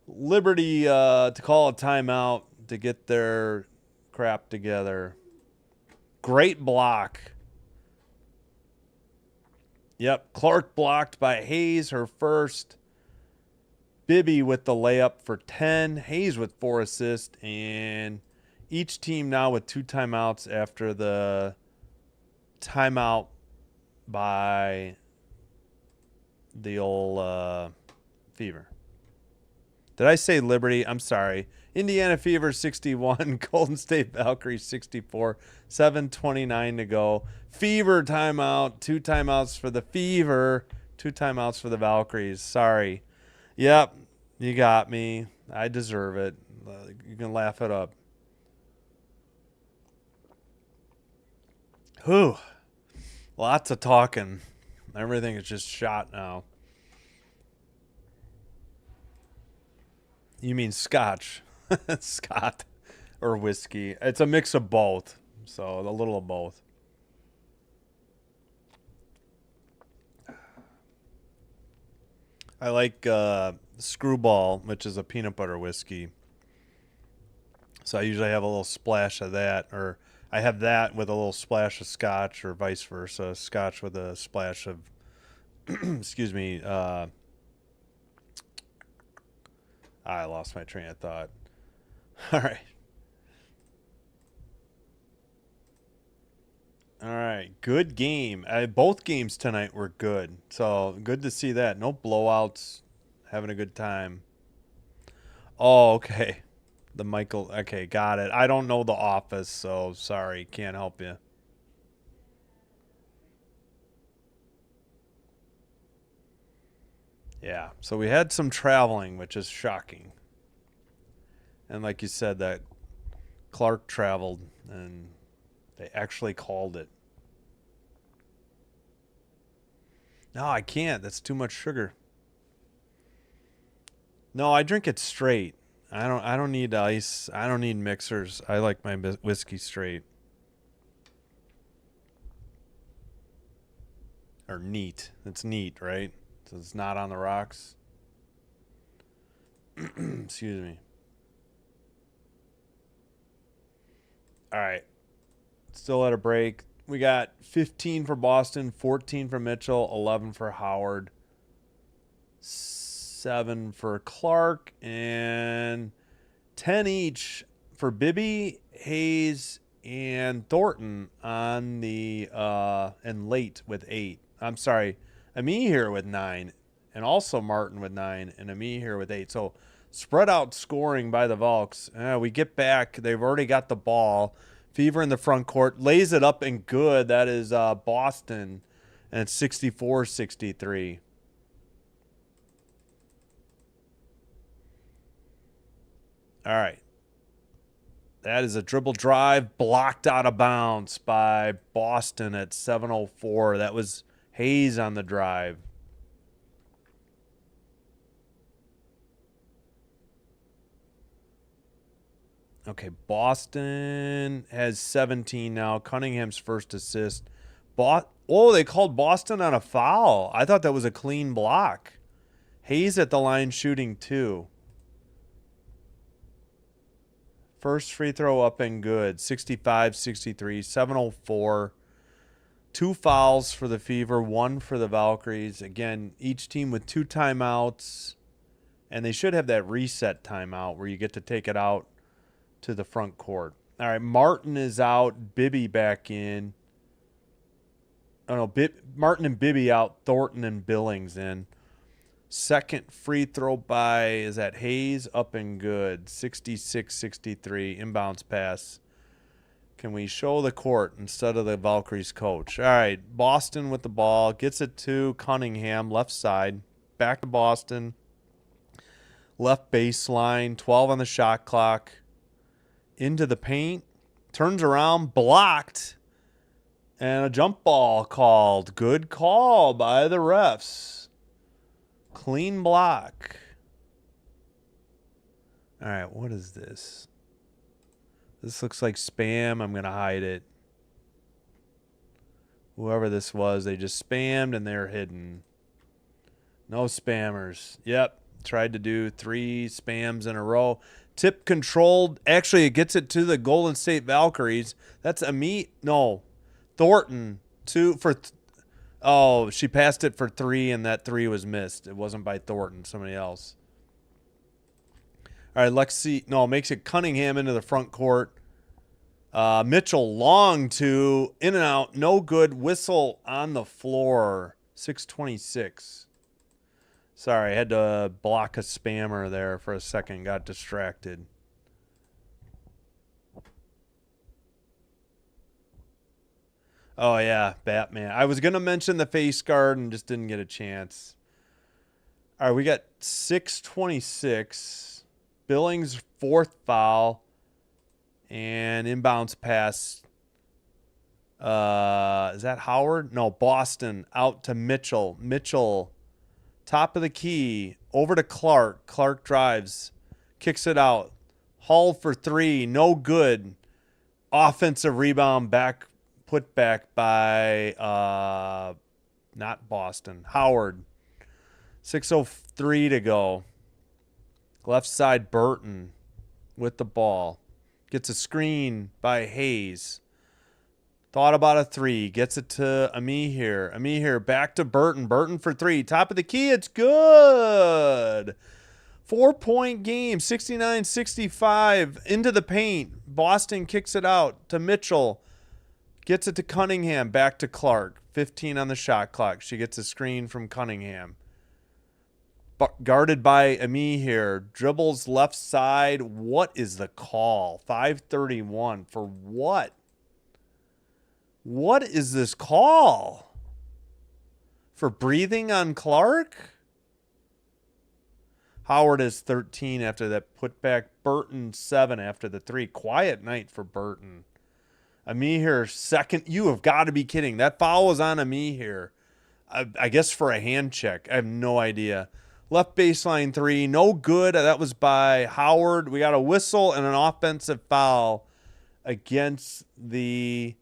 Liberty to call a timeout to get their crap together. Great block. Yep, Clark blocked by Hayes, her first. Bibby with the layup for 10. Hayes with 4 assists. And each team now with 2 timeouts after the timeout by the old Fever. Did I say Liberty? I'm sorry. Indiana Fever 61. Golden State Valkyries 64. 7:29 to go. Fever timeout. 2 timeouts for the Fever. 2 timeouts for the Valkyries. Sorry. Yep, you got me. I deserve it. You can laugh it up. Whew. Lots of talking. Everything is just shot now. You mean scotch. Scott or whiskey. It's a mix of both. So a little of both. I like Screwball, which is a peanut butter whiskey. So I usually have a little splash of that, or I have that with a little splash of scotch, or vice versa. Scotch with a splash of, excuse me, I lost my train of thought. All All right, good game. Both games tonight were good, so good to see that. No blowouts, having a good time. Oh, okay. The Michael. Okay, got it. I don't know the office, so sorry, can't help you. Yeah, so we had some traveling, which is shocking. And like you said, that Clark traveled and they actually called it. No, I can't. That's too much sugar. No, I drink it straight. I don't need ice. I don't need mixers. I like my whiskey straight. Or neat. It's neat, right? So it's not on the rocks. Excuse me. All right. Still at a break. We got 15 for Boston, 14 for Mitchell, 11 for Howard, 7 for Clark, and 10 each for Bibby, Hayes, and Thornton on the and late with 8. I'm sorry, Ami here with 9, and also Martin with 9, and Ami here with 8. So spread out scoring by the Valks. We get back. They've already got the ball. Fever in the front court. Lays it up and good. That is Boston. And it's 64-63. All right. That is a dribble drive blocked out of bounds by Boston at 7:04. That was Hayes on the drive. Okay, Boston has 17 now. Cunningham's first assist. They called Boston on a foul. I thought that was a clean block. Hayes at the line shooting 2. First free throw up and good. 65-63, 7:04. 2 fouls for the Fever, 1 for the Valkyries. Again, each team with 2 timeouts. And they should have that reset timeout where you get to take it out to the front court. All right, Martin is out. Bibby back in. Oh, no, Martin and Bibby out. Thornton and Billings in. Second free throw by, is that Hayes? Up and good. 66-63. Inbounds pass. Can we show the court instead of the Valkyries coach? All right, Boston with the ball. Gets it to Cunningham, left side. Back to Boston. Left baseline. 12 on the shot clock. Into the paint. Turns around. Blocked. And a jump ball called. Good call by the refs. Clean block. All right, what is this? This looks like spam. I'm going to hide it. Whoever this was, they just spammed and they're hidden. No spammers. Yep. Tried to do 3 spams in a row. Tip controlled. Actually, it gets it to the Golden State Valkyries. That's Thornton. 2 for... she passed it for 3, and that 3 was missed. It wasn't by Thornton. Somebody else. All right, Lexi. No, makes it Cunningham into the front court. Mitchell long to in and out. No good. Whistle on the floor. 6:26. Sorry, I had to block a spammer there for a second. Got distracted. Oh, yeah, Batman. I was going to mention the face guard and just didn't get a chance. All right, we got 6:26. Billings' 4th foul. And inbounds pass. Is that Howard? No, Boston out to Mitchell. Mitchell, top of the key, over to Clark. Clark drives, kicks it out. Hall for 3, no good. Offensive rebound back, put back by not Boston, Howard. 6:03 to go. Left side, Burton with the ball. Gets a screen by Hayes. Thought about a 3. Gets it to Ami here. Ami here. Back to Burton. Burton for 3. Top of the key. It's good. 4-point game. 69-65. Into the paint. Boston kicks it out to Mitchell. Gets it to Cunningham. Back to Clark. 15 on the shot clock. She gets a screen from Cunningham. Guarded by Ami here. Dribbles left side. What is the call? 5:31 for what? What is this call? For breathing on Clark? Howard is 13 after that putback. Burton 7 after the 3. Quiet night for Burton. Ami here, second. You have got to be kidding. That foul was on Ami here. I guess for a hand check. I have no idea. Left baseline 3. No good. That was by Howard. We got a whistle and an offensive foul against the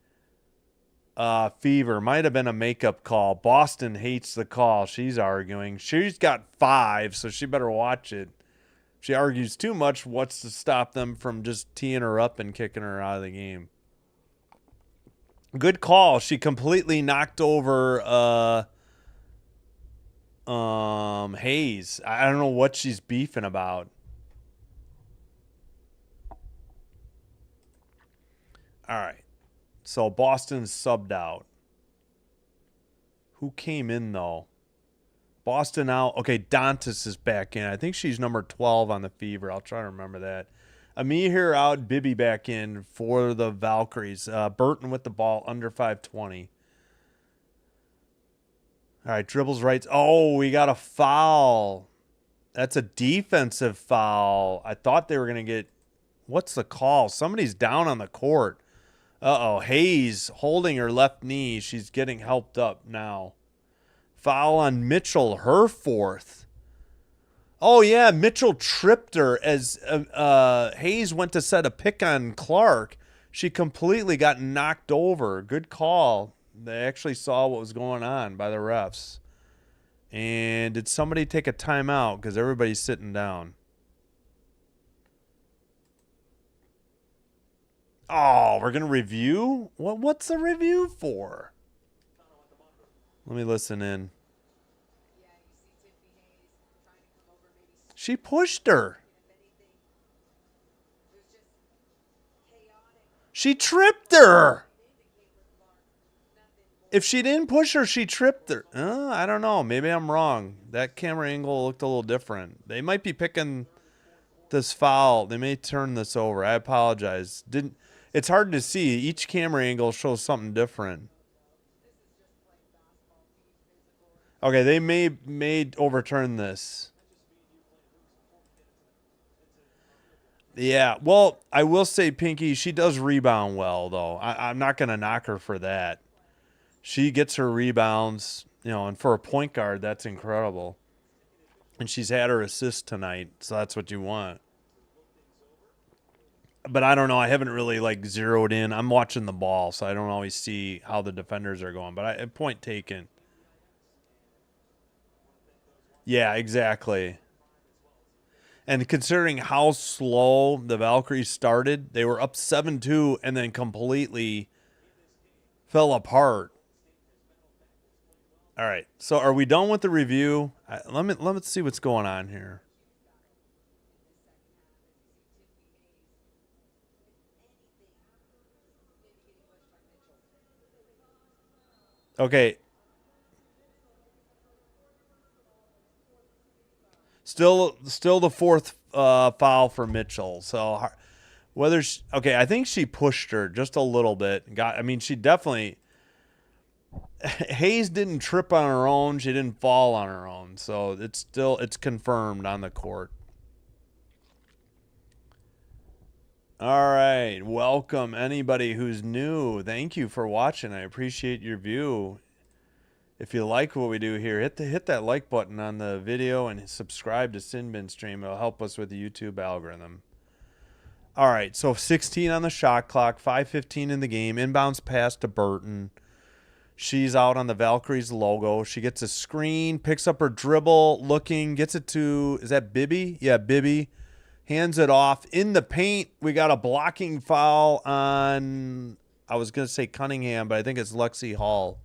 Fever. Might have been a makeup call. Boston hates the call. She's arguing. She's got 5, so she better watch it. If she argues too much, what's to stop them from just teeing her up and kicking her out of the game? Good call. She completely knocked over Hayes. I don't know what she's beefing about. All right. So Boston's subbed out. Who came in, though? Boston out. Okay, Dantas is back in. I think she's number 12 on the Fever. I'll try to remember that. Ami here out. Bibby back in for the Valkyries. Burton with the ball under 5:20. All right, dribbles right. Oh, we got a foul. That's a defensive foul. I thought they were going to get... What's the call? Somebody's down on the court. Uh-oh, Hayes holding her left knee. She's getting helped up now. Foul on Mitchell, her 4th. Oh, yeah, Mitchell tripped her as Hayes went to set a pick on Clark. She completely got knocked over. Good call. They actually saw what was going on by the refs. And did somebody take a timeout because everybody's sitting down? Oh, we're going to review? What's the review for? Let me listen in. She pushed her. She tripped her. If she didn't push her, she tripped her. I don't know. Maybe I'm wrong. That camera angle looked a little different. They might be picking this foul. They may turn this over. I apologize. It's hard to see. Each camera angle shows something different. Okay, they may overturn this. Yeah, well, I will say, Pinky, she does rebound well, though. I'm not going to knock her for that. She gets her rebounds, and for a point guard, that's incredible. And she's had her assist tonight, so that's what you want. But I don't know. I haven't really, zeroed in. I'm watching the ball, so I don't always see how the defenders are going. But point taken. Yeah, exactly. And considering how slow the Valkyries started, they were up 7-2 and then completely fell apart. All right. So are we done with the review? Let's see what's going on here. Okay. Still the 4th foul for Mitchell. So okay, I think she pushed her just a little bit. She definitely... Hayes didn't trip on her own. She didn't fall on her own. So it's confirmed on the court. All right. Welcome anybody who's new. Thank you for watching. I appreciate your view. If you like what we do here, hit that like button on the video and subscribe to Sinbin Stream. It'll help us with the YouTube algorithm. All right, so 16 on the shot clock, 5:15 in the game. Inbounds pass to Burton. She's out on the Valkyries logo. She gets a screen, picks up her dribble, looking, gets it to, is that Bibby? Yeah, Bibby. Hands it off. In the paint, we got a blocking foul on, I was going to say Cunningham, but I think it's Lexi Hall.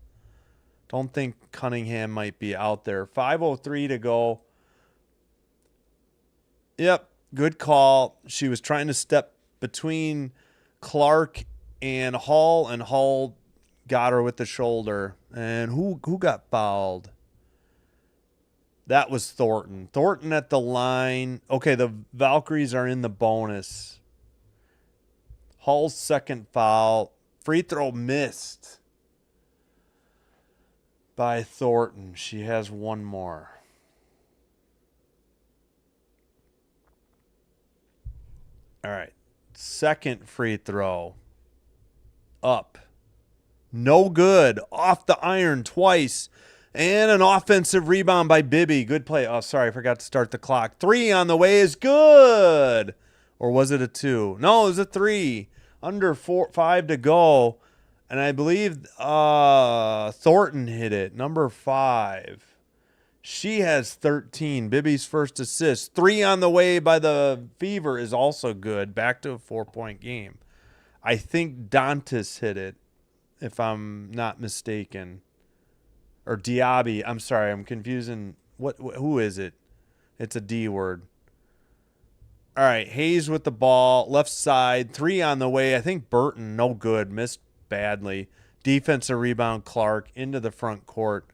Don't think Cunningham might be out there. 5:03 to go. Yep, good call. She was trying to step between Clark and Hall got her with the shoulder. And who got fouled? That was Thornton. Thornton at the line. Okay, the Valkyries are in the bonus. Hall's second foul. Free throw missed by Thornton. She has one more. All right. Second free throw. Up. No good. Off the iron twice. And an offensive rebound by Bibby. Good play. Oh, sorry. I forgot to start the clock. 3 on the way is good. Or was it a 2? No, it was a 3. Under 5 to go. And I believe Thornton hit it. Number 5. She has 13. Bibby's first assist. 3 on the way by the Fever is also good. Back to a 4-point game. I think Dantas hit it, if I'm not mistaken. Or Diaby. I'm sorry, I'm confusing. Who is it? It's a D word. All right, Hayes with the ball. Left side. 3 on the way. I think Burton, no good. Missed badly. Defensive rebound, Clark into the front court.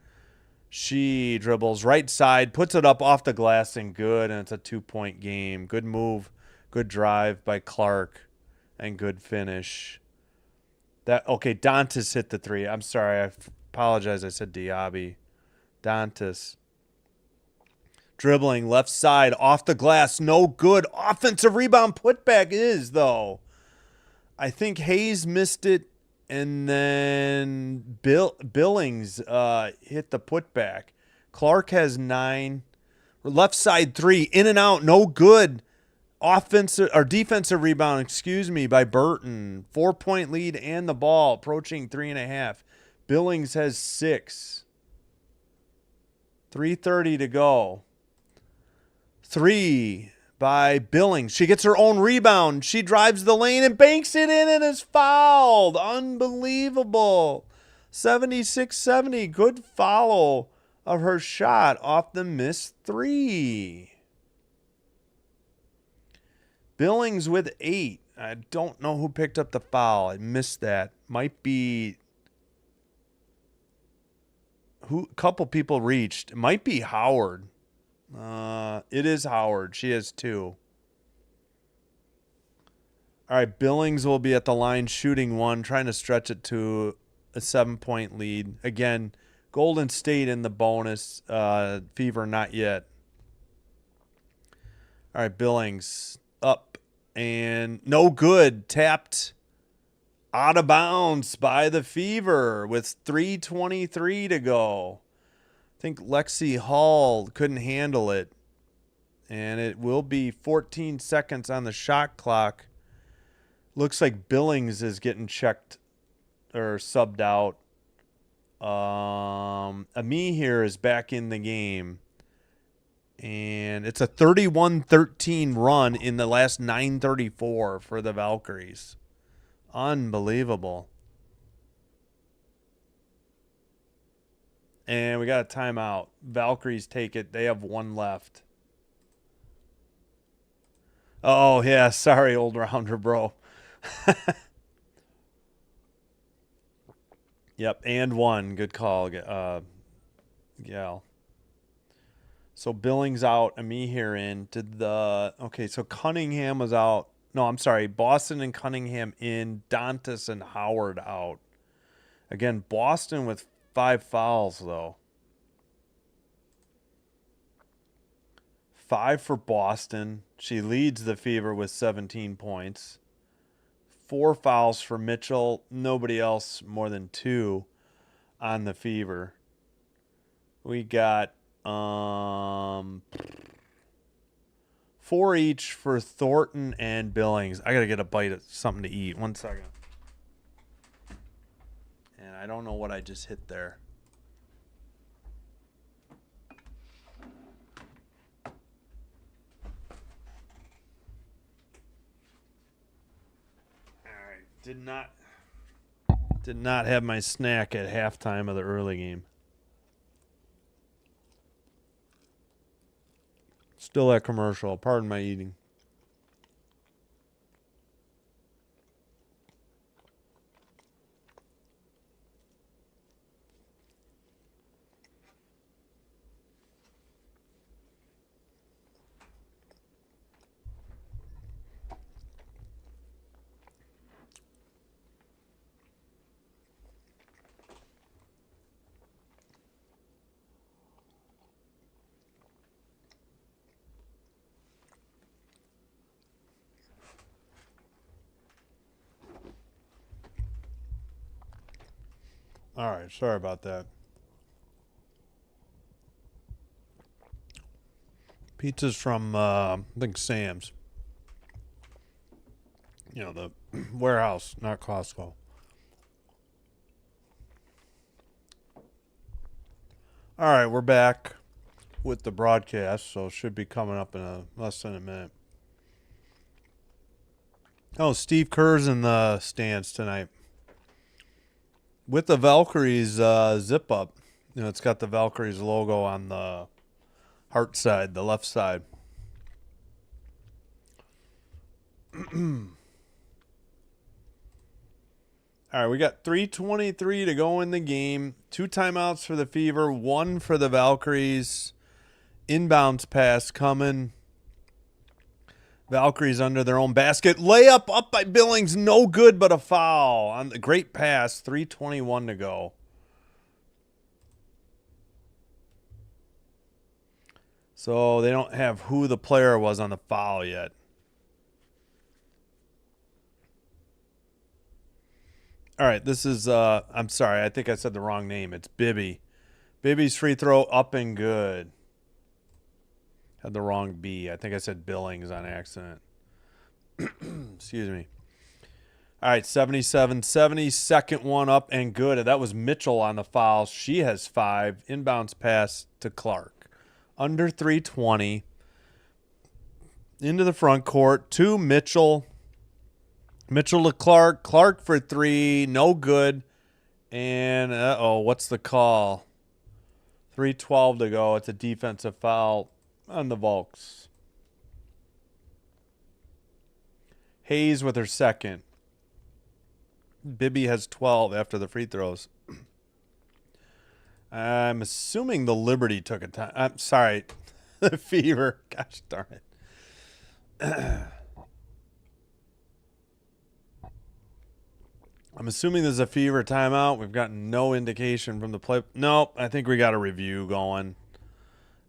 She dribbles right side, puts it up off the glass and good, and it's a 2-point game. Good move, good drive by Clark, and good finish. Dantas hit the 3. I'm sorry, I apologize. I said Diaby. Dantas. Dribbling left side off the glass, no good. Offensive rebound putback is, though. I think Hayes missed it, and then Billings hit the putback. Clark has 9. Left side 3, in and out, no good. Defensive rebound, by Burton. 4-point lead and the ball, approaching 3.5. Billings has 6. 3:30 to go. 3 by Billings. She gets her own rebound. She drives the lane and banks it in and is fouled. Unbelievable. 76-70. Good follow of her shot off the missed 3. Billings with 8. I don't know who picked up the foul. I missed that. Might be a couple people reached. It might be Howard. It is Howard. She has 2. All right, Billings will be at the line shooting 1, trying to stretch it to a 7-point lead. Again, Golden State in the bonus. Fever not yet. All right, Billings up and no good. Tapped out of bounds by the Fever with 3:23 to go. I think Lexi Hall couldn't handle it. And it will be 14 seconds on the shot clock. Looks like Billings is getting checked or subbed out. Ami here is back in the game. And it's a 31-13 run in the last 9:34 for the Valkyries. Unbelievable. And we got a timeout. Valkyries take it. They have 1 left. Oh, yeah. Sorry, old rounder, bro. Yep, and 1. Good call, Gal. So Billings out, Ami here in. So Cunningham was out. No, I'm sorry. Boston and Cunningham in. Dantas and Howard out. Again, Boston with 5 fouls, though. 5 for Boston. She leads the Fever with 17 points. 4 fouls for Mitchell. Nobody else more than 2 on the Fever. We got 4 each for Thornton and Billings. I got to get a bite of something to eat. 1 second. And I don't know what I just hit there. Did not have my snack at halftime of the early game. Still that commercial. Pardon my eating. All right, sorry about that. Pizza's from I think Sam's. You know, the warehouse, not Costco. All right, we're back with the broadcast, so it should be coming up in less than a minute. Oh, Steve Kerr's in the stands tonight with the Valkyries zip up. You know, it's got the Valkyries logo on the heart side, the left side. All right, we got 3:23 to go in the game. 2 timeouts for the Fever, 1 for the Valkyries. Inbounds pass coming. Valkyries under their own basket. Layup up by Billings, no good, but a foul on the great pass. 3:21 to go. So they don't have who the player was on the foul yet. All right, this is, I'm sorry, I think I said the wrong name. It's Bibby. Bibby's free throw up and good. Had the wrong B. I think I said Billings on accident. Excuse me. All right, 77-70. Second one up and good. That was Mitchell on the foul. She has 5. Inbounds pass to Clark. Under 3:20. Into the front court to Mitchell. Mitchell to Clark. Clark for 3. No good. And, what's the call? 3:12 to go. It's a defensive foul on the Volks. Hayes with her second. Bibby has 12 after the free throws. I'm assuming the Liberty took a time. I'm sorry. The Fever. Gosh darn it. I'm assuming there's a Fever timeout. We've gotten no indication from the play. Nope. I think we got a review going.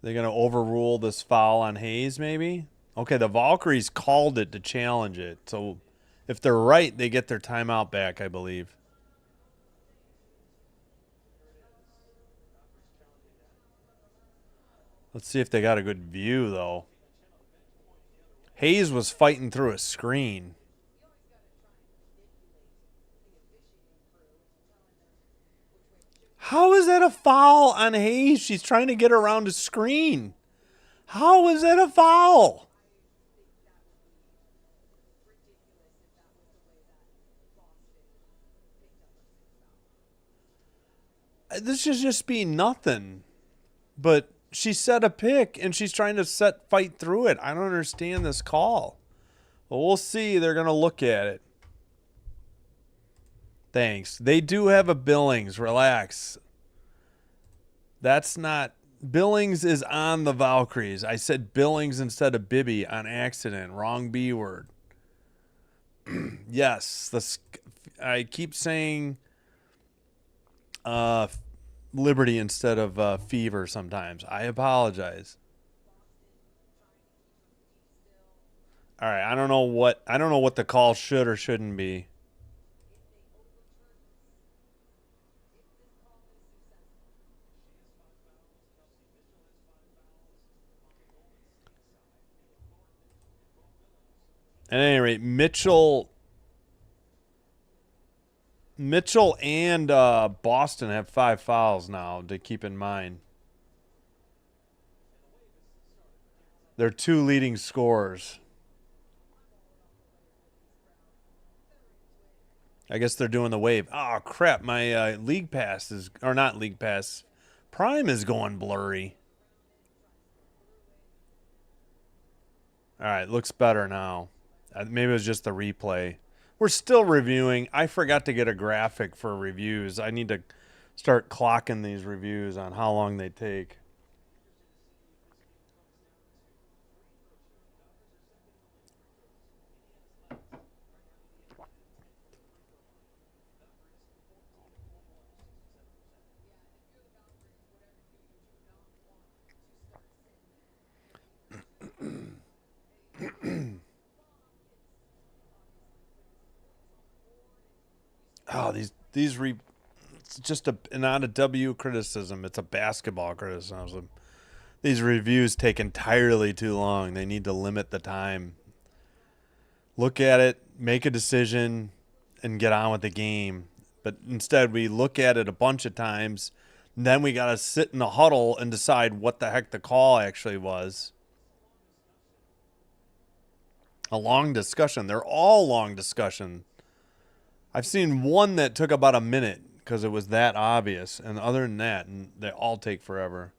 They're going to overrule this foul on Hayes, maybe? Okay, the Valkyries called it to challenge it. So if they're right, they get their timeout back, I believe. Let's see if they got a good view, though. Hayes was fighting through a screen. How is that a foul on Hayes? She's trying to get around a screen. How is that a foul? This should just be nothing. But she set a pick, and she's trying to fight through it. I don't understand this call. Well, we'll see. They're going to look at it. Thanks. They do have a Billings. Relax. That's not... Billings is on the Valkyries. I said Billings instead of Bibby on accident. Wrong B word. Yes. I keep saying Liberty instead of Fever sometimes. I apologize. All right. I don't know what the call should or shouldn't be. At any rate, Mitchell and Boston have 5 fouls now to keep in mind. They're 2 leading scorers. I guess they're doing the wave. Oh, crap. My league pass is... Or not league pass. Prime is going blurry. All right. Looks better now. Maybe it was just the replay. We're still reviewing. I forgot to get a graphic for reviews. I need to start clocking these reviews on how long they take. Oh, these It's just not a W criticism. It's a basketball criticism. These reviews take entirely too long. They need to limit the time. Look at it, make a decision, and get on with the game. But instead, we look at it a bunch of times. And then we got to sit in a huddle and decide what the heck the call actually was. A long discussion. They're all long discussion. I've seen one that took about a minute because it was that obvious. And other than that, and they all take forever.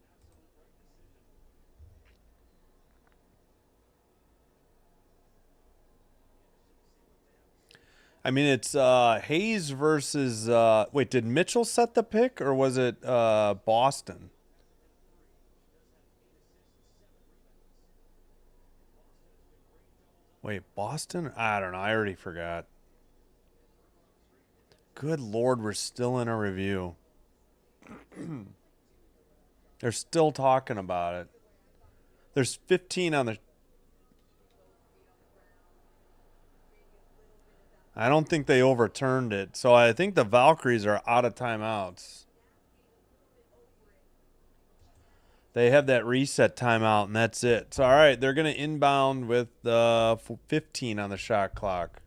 I mean, it's Hayes versus. Wait, did Mitchell set the pick or was it Boston? Wait, Boston? I don't know. I already forgot. Good Lord, we're still in a review. They're still talking about it. There's 15 on the. I don't think they overturned it. So I think the Valkyries are out of timeouts. They have that reset timeout, and that's it. So, all right, they're going to inbound with 15 on the shot clock.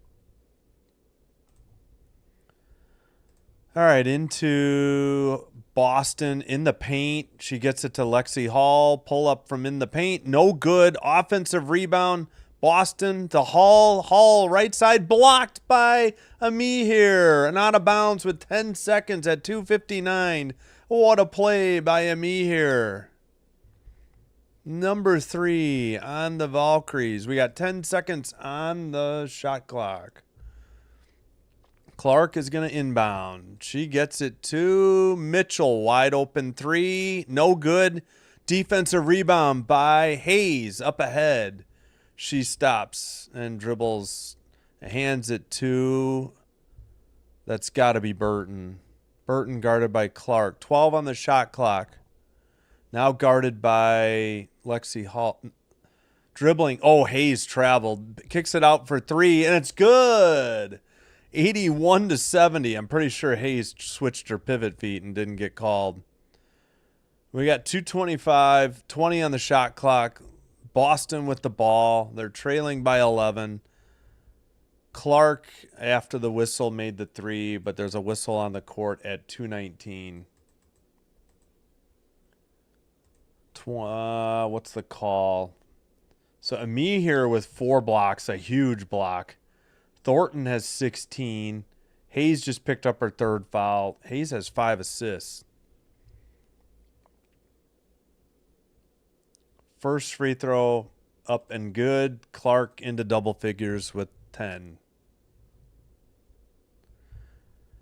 All right, into Boston in the paint. She gets it to Lexi Hall. Pull up from in the paint. No good. Offensive rebound. Boston to Hall. Hall right side blocked by Ami here. And out of bounds with 10 seconds at 2:59. What a play by Ami here. Number 3 on the Valkyries. We got 10 seconds on the shot clock. Clark is going to inbound. She gets it to Mitchell. Wide open 3. No good. Defensive rebound by Hayes up ahead. She stops and dribbles. Hands it to. That's got to be Burton. Burton guarded by Clark. 12 on the shot clock. Now guarded by Lexi Hall. Dribbling. Oh, Hayes traveled. Kicks it out for 3, and it's good. 81-70. I'm pretty sure Hayes switched her pivot feet and didn't get called. We got 2:25, 20 on the shot clock. Boston with the ball. They're trailing by 11. Clark, after the whistle, made the 3, but there's a whistle on the court at 2:19. What's the call? So Ami here with 4 blocks, a huge block. Thornton has 16. Hayes just picked up her 3rd foul. Hayes has 5 assists. First free throw up and good. Clark into double figures with 10.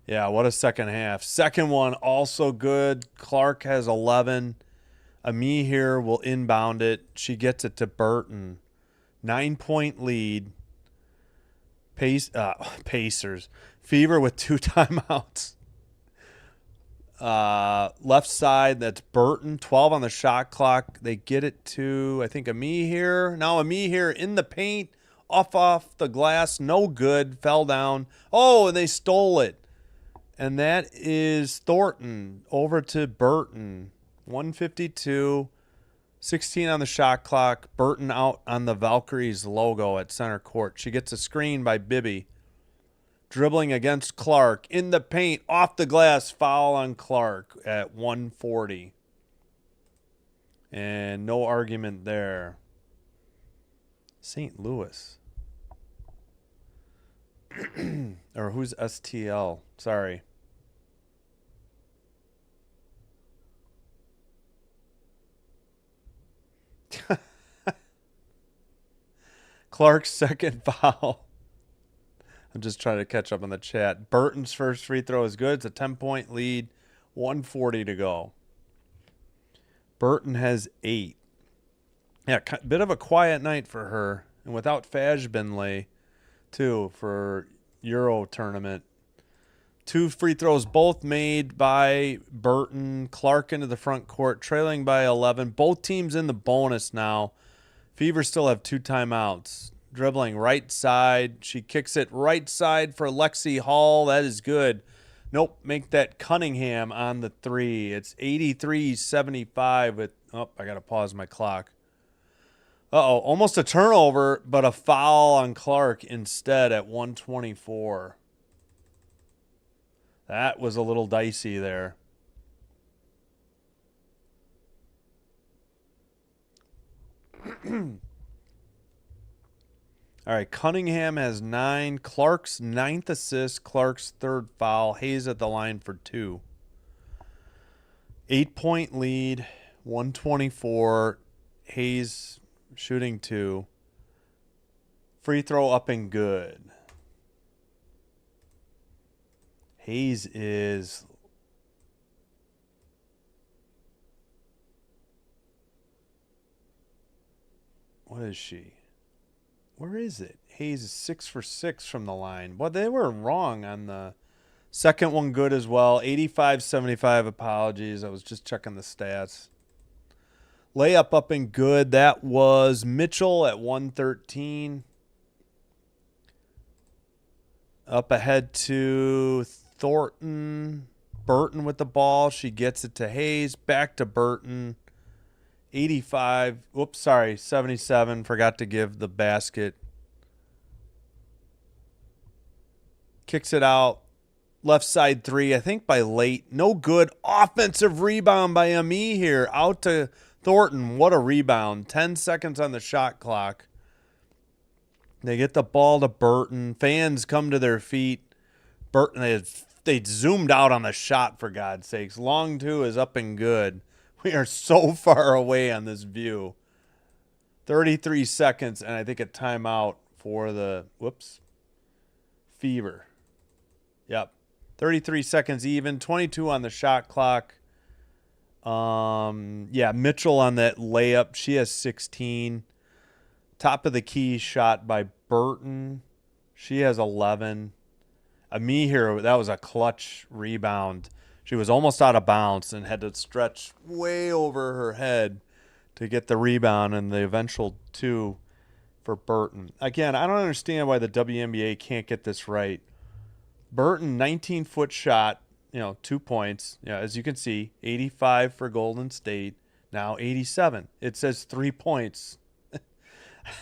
Yeah, what a second half. Second one also good. Clark has 11. Ami here will inbound it. She gets it to Burton. 9-point lead. Pacers. Fever with 2 timeouts. Left side, that's Burton. 12 on the shot clock. They get it to, I think, Ami here. Now Ami here in the paint. Off the glass. No good. Fell down. Oh, and they stole it. And that is Thornton over to Burton. 152. 16 on the shot clock. Burton out on the Valkyries logo at center court. She gets a screen by Bibby. Dribbling against Clark. In the paint. Off the glass. Foul on Clark at 140. And no argument there. St. Louis. Or who's STL? Sorry. Clark's second foul. I'm just trying to catch up on the chat. Burton's first free throw is good. It's a 10-point lead. 140 to go. Burton has 8. Yeah, bit of a quiet night for her. And without Fajbinley, too, for Euro tournament. 2 free throws both made by Burton. Clark into the front court, trailing by 11. Both teams in the bonus now. Fever still have 2 timeouts. Dribbling right side. She kicks it right side for Lexi Hall. That is good. Nope, make that Cunningham on the 3. It's 83-75 with, oh, I got to pause my clock. Uh-oh, almost a turnover, but a foul on Clark instead at 124. That was a little dicey there. All right, Cunningham has 9. Clark's 9th assist. Clark's 3rd foul. Hayes at the line for 2. 8-point lead, 124. Hayes shooting 2. Free throw up and good. Hayes is... What is she? Where is it? Hayes is 6 for 6 from the line. Well, they were wrong on the second one. Good as well. 85-75. Apologies. I was just checking the stats. Layup up and good. That was Mitchell at 113. Up ahead to Thornton. Burton with the ball. She gets it to Hayes. Back to Burton. 85. Whoops, sorry. 77. Forgot to give the basket. Kicks it out. Left side 3. I think by late. No good. Offensive rebound by Ami here. Out to Thornton. What a rebound. 10 seconds on the shot clock. They get the ball to Burton. Fans come to their feet. Burton, they zoomed out on the shot, for God's sakes. Long 2 is up and good. We are so far away on this view. 33 seconds, and I think a timeout for the, Fever. Yep. 33 seconds even. 22 on the shot clock. Yeah, Mitchell on that layup. She has 16. Top of the key shot by Burton. She has 11. Ami here, that was a clutch rebound. She was almost out of bounds and had to stretch way over her head to get the rebound and the eventual 2 for Burton. Again, I don't understand why the WNBA can't get this right. Burton, 19-foot shot, 2 points. Yeah, as you can see, 85 for Golden State, now 87. It says 3 points.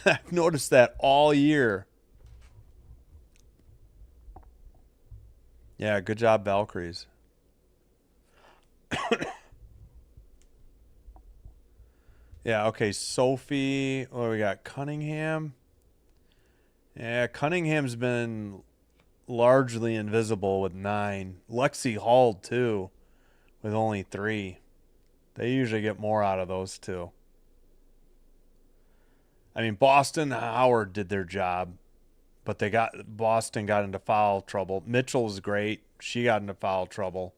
I've noticed that all year. Yeah, good job, Valkyries. Yeah, okay, Sophie. What do we got? Cunningham. Yeah, Cunningham's been largely invisible with 9. Lexi Hall, too, with only 3. They usually get more out of those 2. I mean, Boston, Howard did their job, but Boston got into foul trouble. Mitchell's great. She got into foul trouble.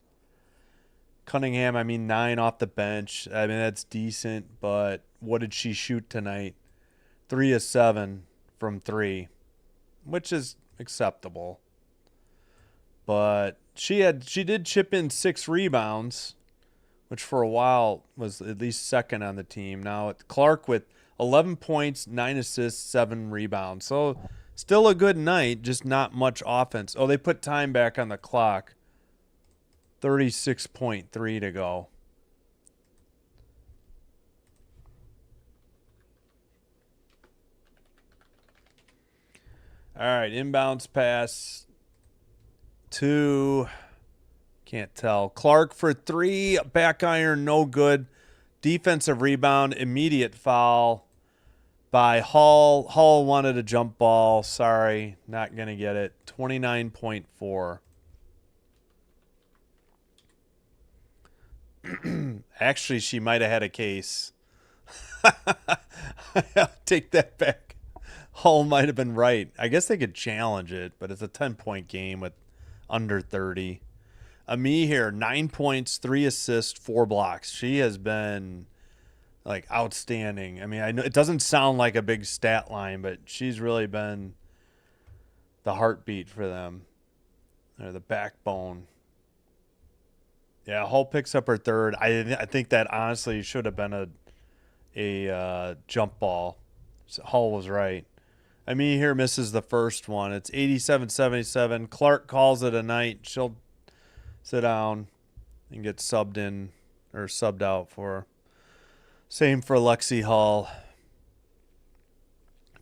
Cunningham, 9 off the bench. That's decent, but what did she shoot tonight? 3 of 7 from 3, which is acceptable. But she did chip in 6 rebounds, which for a while was at least second on the team. Now Clark with 11 points, 9 assists, 7 rebounds. So still a good night, just not much offense. Oh, they put time back on the clock. 36.3 to go. All right, inbounds pass to, can't tell. Clark for 3, back iron, no good. Defensive rebound, immediate foul by Hall. Hall wanted a jump ball. Sorry, not going to get it. 29.4. Actually, she might have had a case. I'll take that back. Hull might have been right. I guess they could challenge it, but it's a 10-point game with under 30. Ami here, 9 points, 3 assists, 4 blocks. She has been outstanding. I know it doesn't sound like a big stat line, but she's really been the heartbeat for them, or the backbone. Yeah, Hull picks up her 3rd. I think that honestly should have been a jump ball. Hull was right. misses the first one. It's 87-77. Clark calls it a night. She'll sit down and get subbed in or subbed out for. Same for Lexi Hall.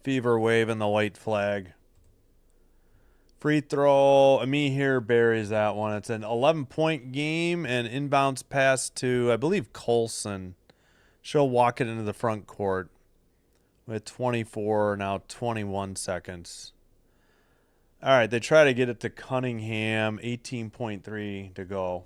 Fever waving the white flag. Free throw. Ami here buries that one. It's an 11-point game and inbounds pass to, I believe, Colson. She'll walk it into the front court with 24, now 21 seconds. All right, they try to get it to Cunningham. 18.3 to go.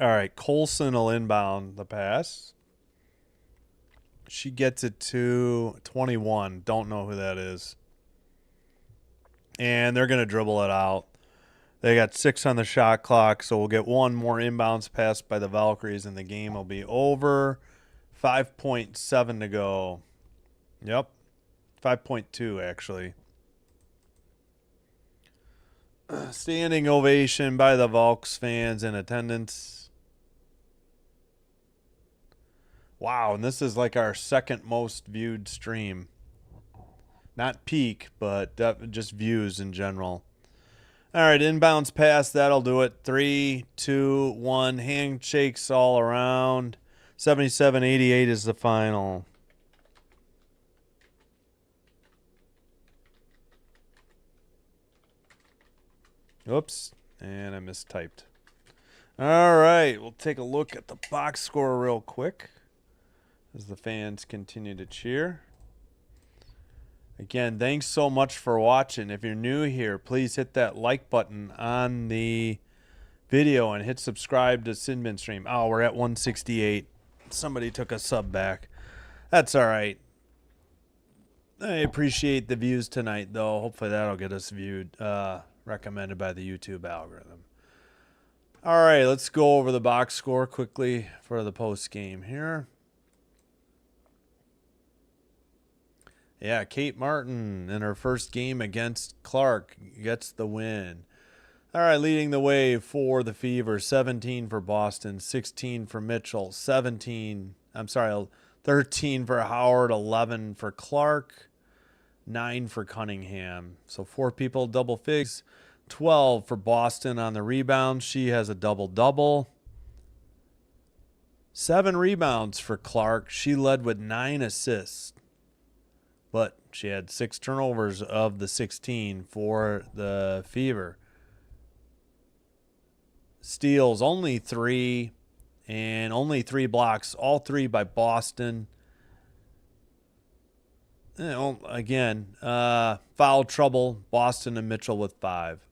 All right, Colson will inbound the pass. She gets it to 21. Don't know who that is. And they're going to dribble it out. They got 6 on the shot clock, so we'll get one more inbounds pass by the Valkyries, and the game will be over. 5.7 to go. Yep. 5.2, actually. Standing ovation by the Valks fans in attendance. Wow, and this is like our second most viewed stream. Not peak, but just views in general. All right, inbounds pass, that'll do it. 3, 2, 1. Handshakes all around. 77-88 is the final. Oops, and I mistyped. All right, we'll take a look at the box score real quick as the fans continue to cheer. Again, thanks so much for watching. If you're new here, please hit that like button on the video and hit subscribe to Sinbin Stream. Oh, we're at 168. Somebody took a sub back. That's all right. I appreciate the views tonight, though. Hopefully that'll get us viewed, recommended by the YouTube algorithm. All right, let's go over the box score quickly for the post game here. Yeah, Kate Martin in her first game against Clark gets the win. All right, leading the way for the Fever, 17 for Boston, 16 for Mitchell, 13 for Howard, 11 for Clark, 9 for Cunningham. So 4 people double figs. 12 for Boston on the rebound. She has a double-double. 7 rebounds for Clark. She led with 9 assists. But she had 6 turnovers of the 16 for the Fever. Steals, only 3. And only 3 blocks. All 3 by Boston. You know, again, foul trouble. Boston and Mitchell with 5.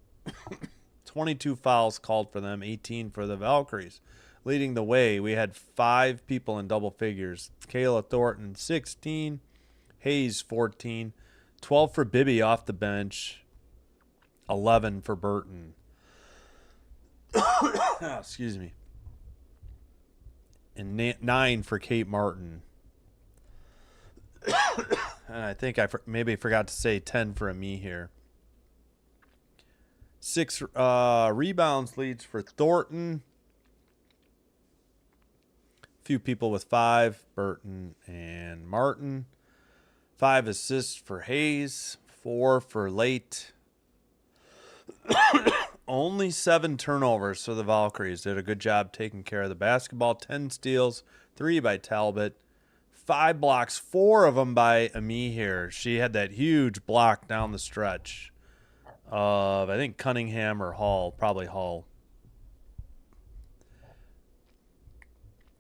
22 fouls called for them. 18 for the Valkyries. Leading the way, we had 5 people in double figures. Kayla Thornton, 16. Hayes, 14. 12 for Bibby off the bench. 11 for Burton. Excuse me. And 9 for Kate Martin. And I think I maybe forgot to say 10 for Ami here. 6 rebounds leads for Thornton. Few people with 5, Burton and Martin. 5 assists for Hayes, 4 for Late. Only 7 turnovers for the Valkyries. Did a good job taking care of the basketball. 10 steals, 3 by Talbot. 5 blocks, 4 of them by Ami here. She had that huge block down the stretch of, I think, Cunningham or Hall. Probably Hall.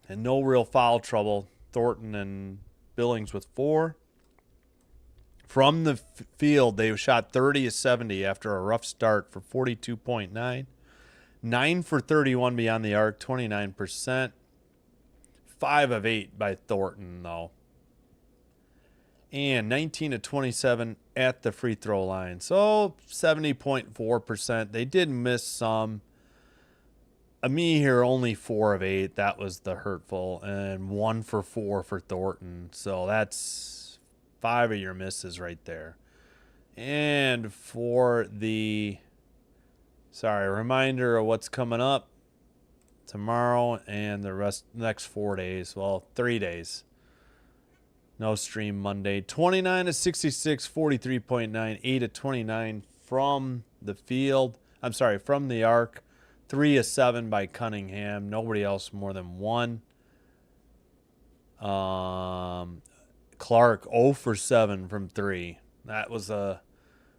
And no real foul trouble. Thornton and Billings with 4. From the field, they shot 30 of 70 after a rough start for 42.9. 9 for 31 beyond the arc, 29%. 5 of 8 by Thornton, though. And 19 of 27 at the free throw line. So 70.4%. They did miss some. Ami here, only 4 of 8. That was the hurtful. And 1 for 4 for Thornton. So that's 5 of your misses right there. And for the, reminder of what's coming up tomorrow and the next 4 days. Well, 3 days. No stream Monday. 29 to 66, 43.9, 8 to 29 from the field. I'm sorry, from the arc. 3 of 7 by Cunningham. Nobody else more than 1. Clark 0 for 7 from 3. That was a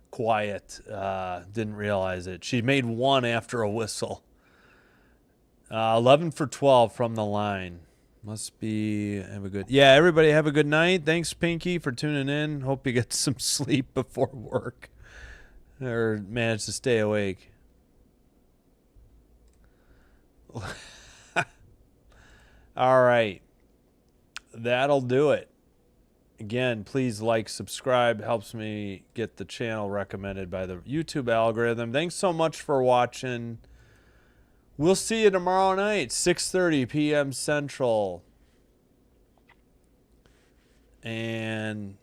quiet. Didn't realize it. She made 1 after a whistle. 11 for 12 from the line. Must be have a good. Yeah, everybody have a good night. Thanks, Pinky, for tuning in. Hope you get some sleep before work or manage to stay awake. All right. That'll do it. Again, please like, subscribe. Helps me get the channel recommended by the YouTube algorithm. Thanks so much for watching. We'll see you tomorrow night, 6:30 p.m. Central. And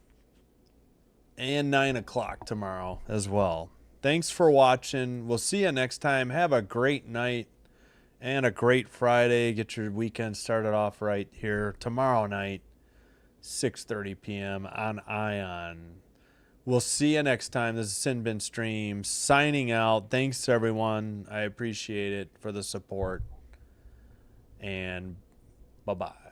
9 o'clock tomorrow as well. Thanks for watching. We'll see you next time. Have a great night and a great Friday. Get your weekend started off right here tomorrow night, 6:30 p.m. on Ion. We'll see you next time. This is Sin Bin Stream signing out. Thanks, everyone. I appreciate it for the support. And bye-bye.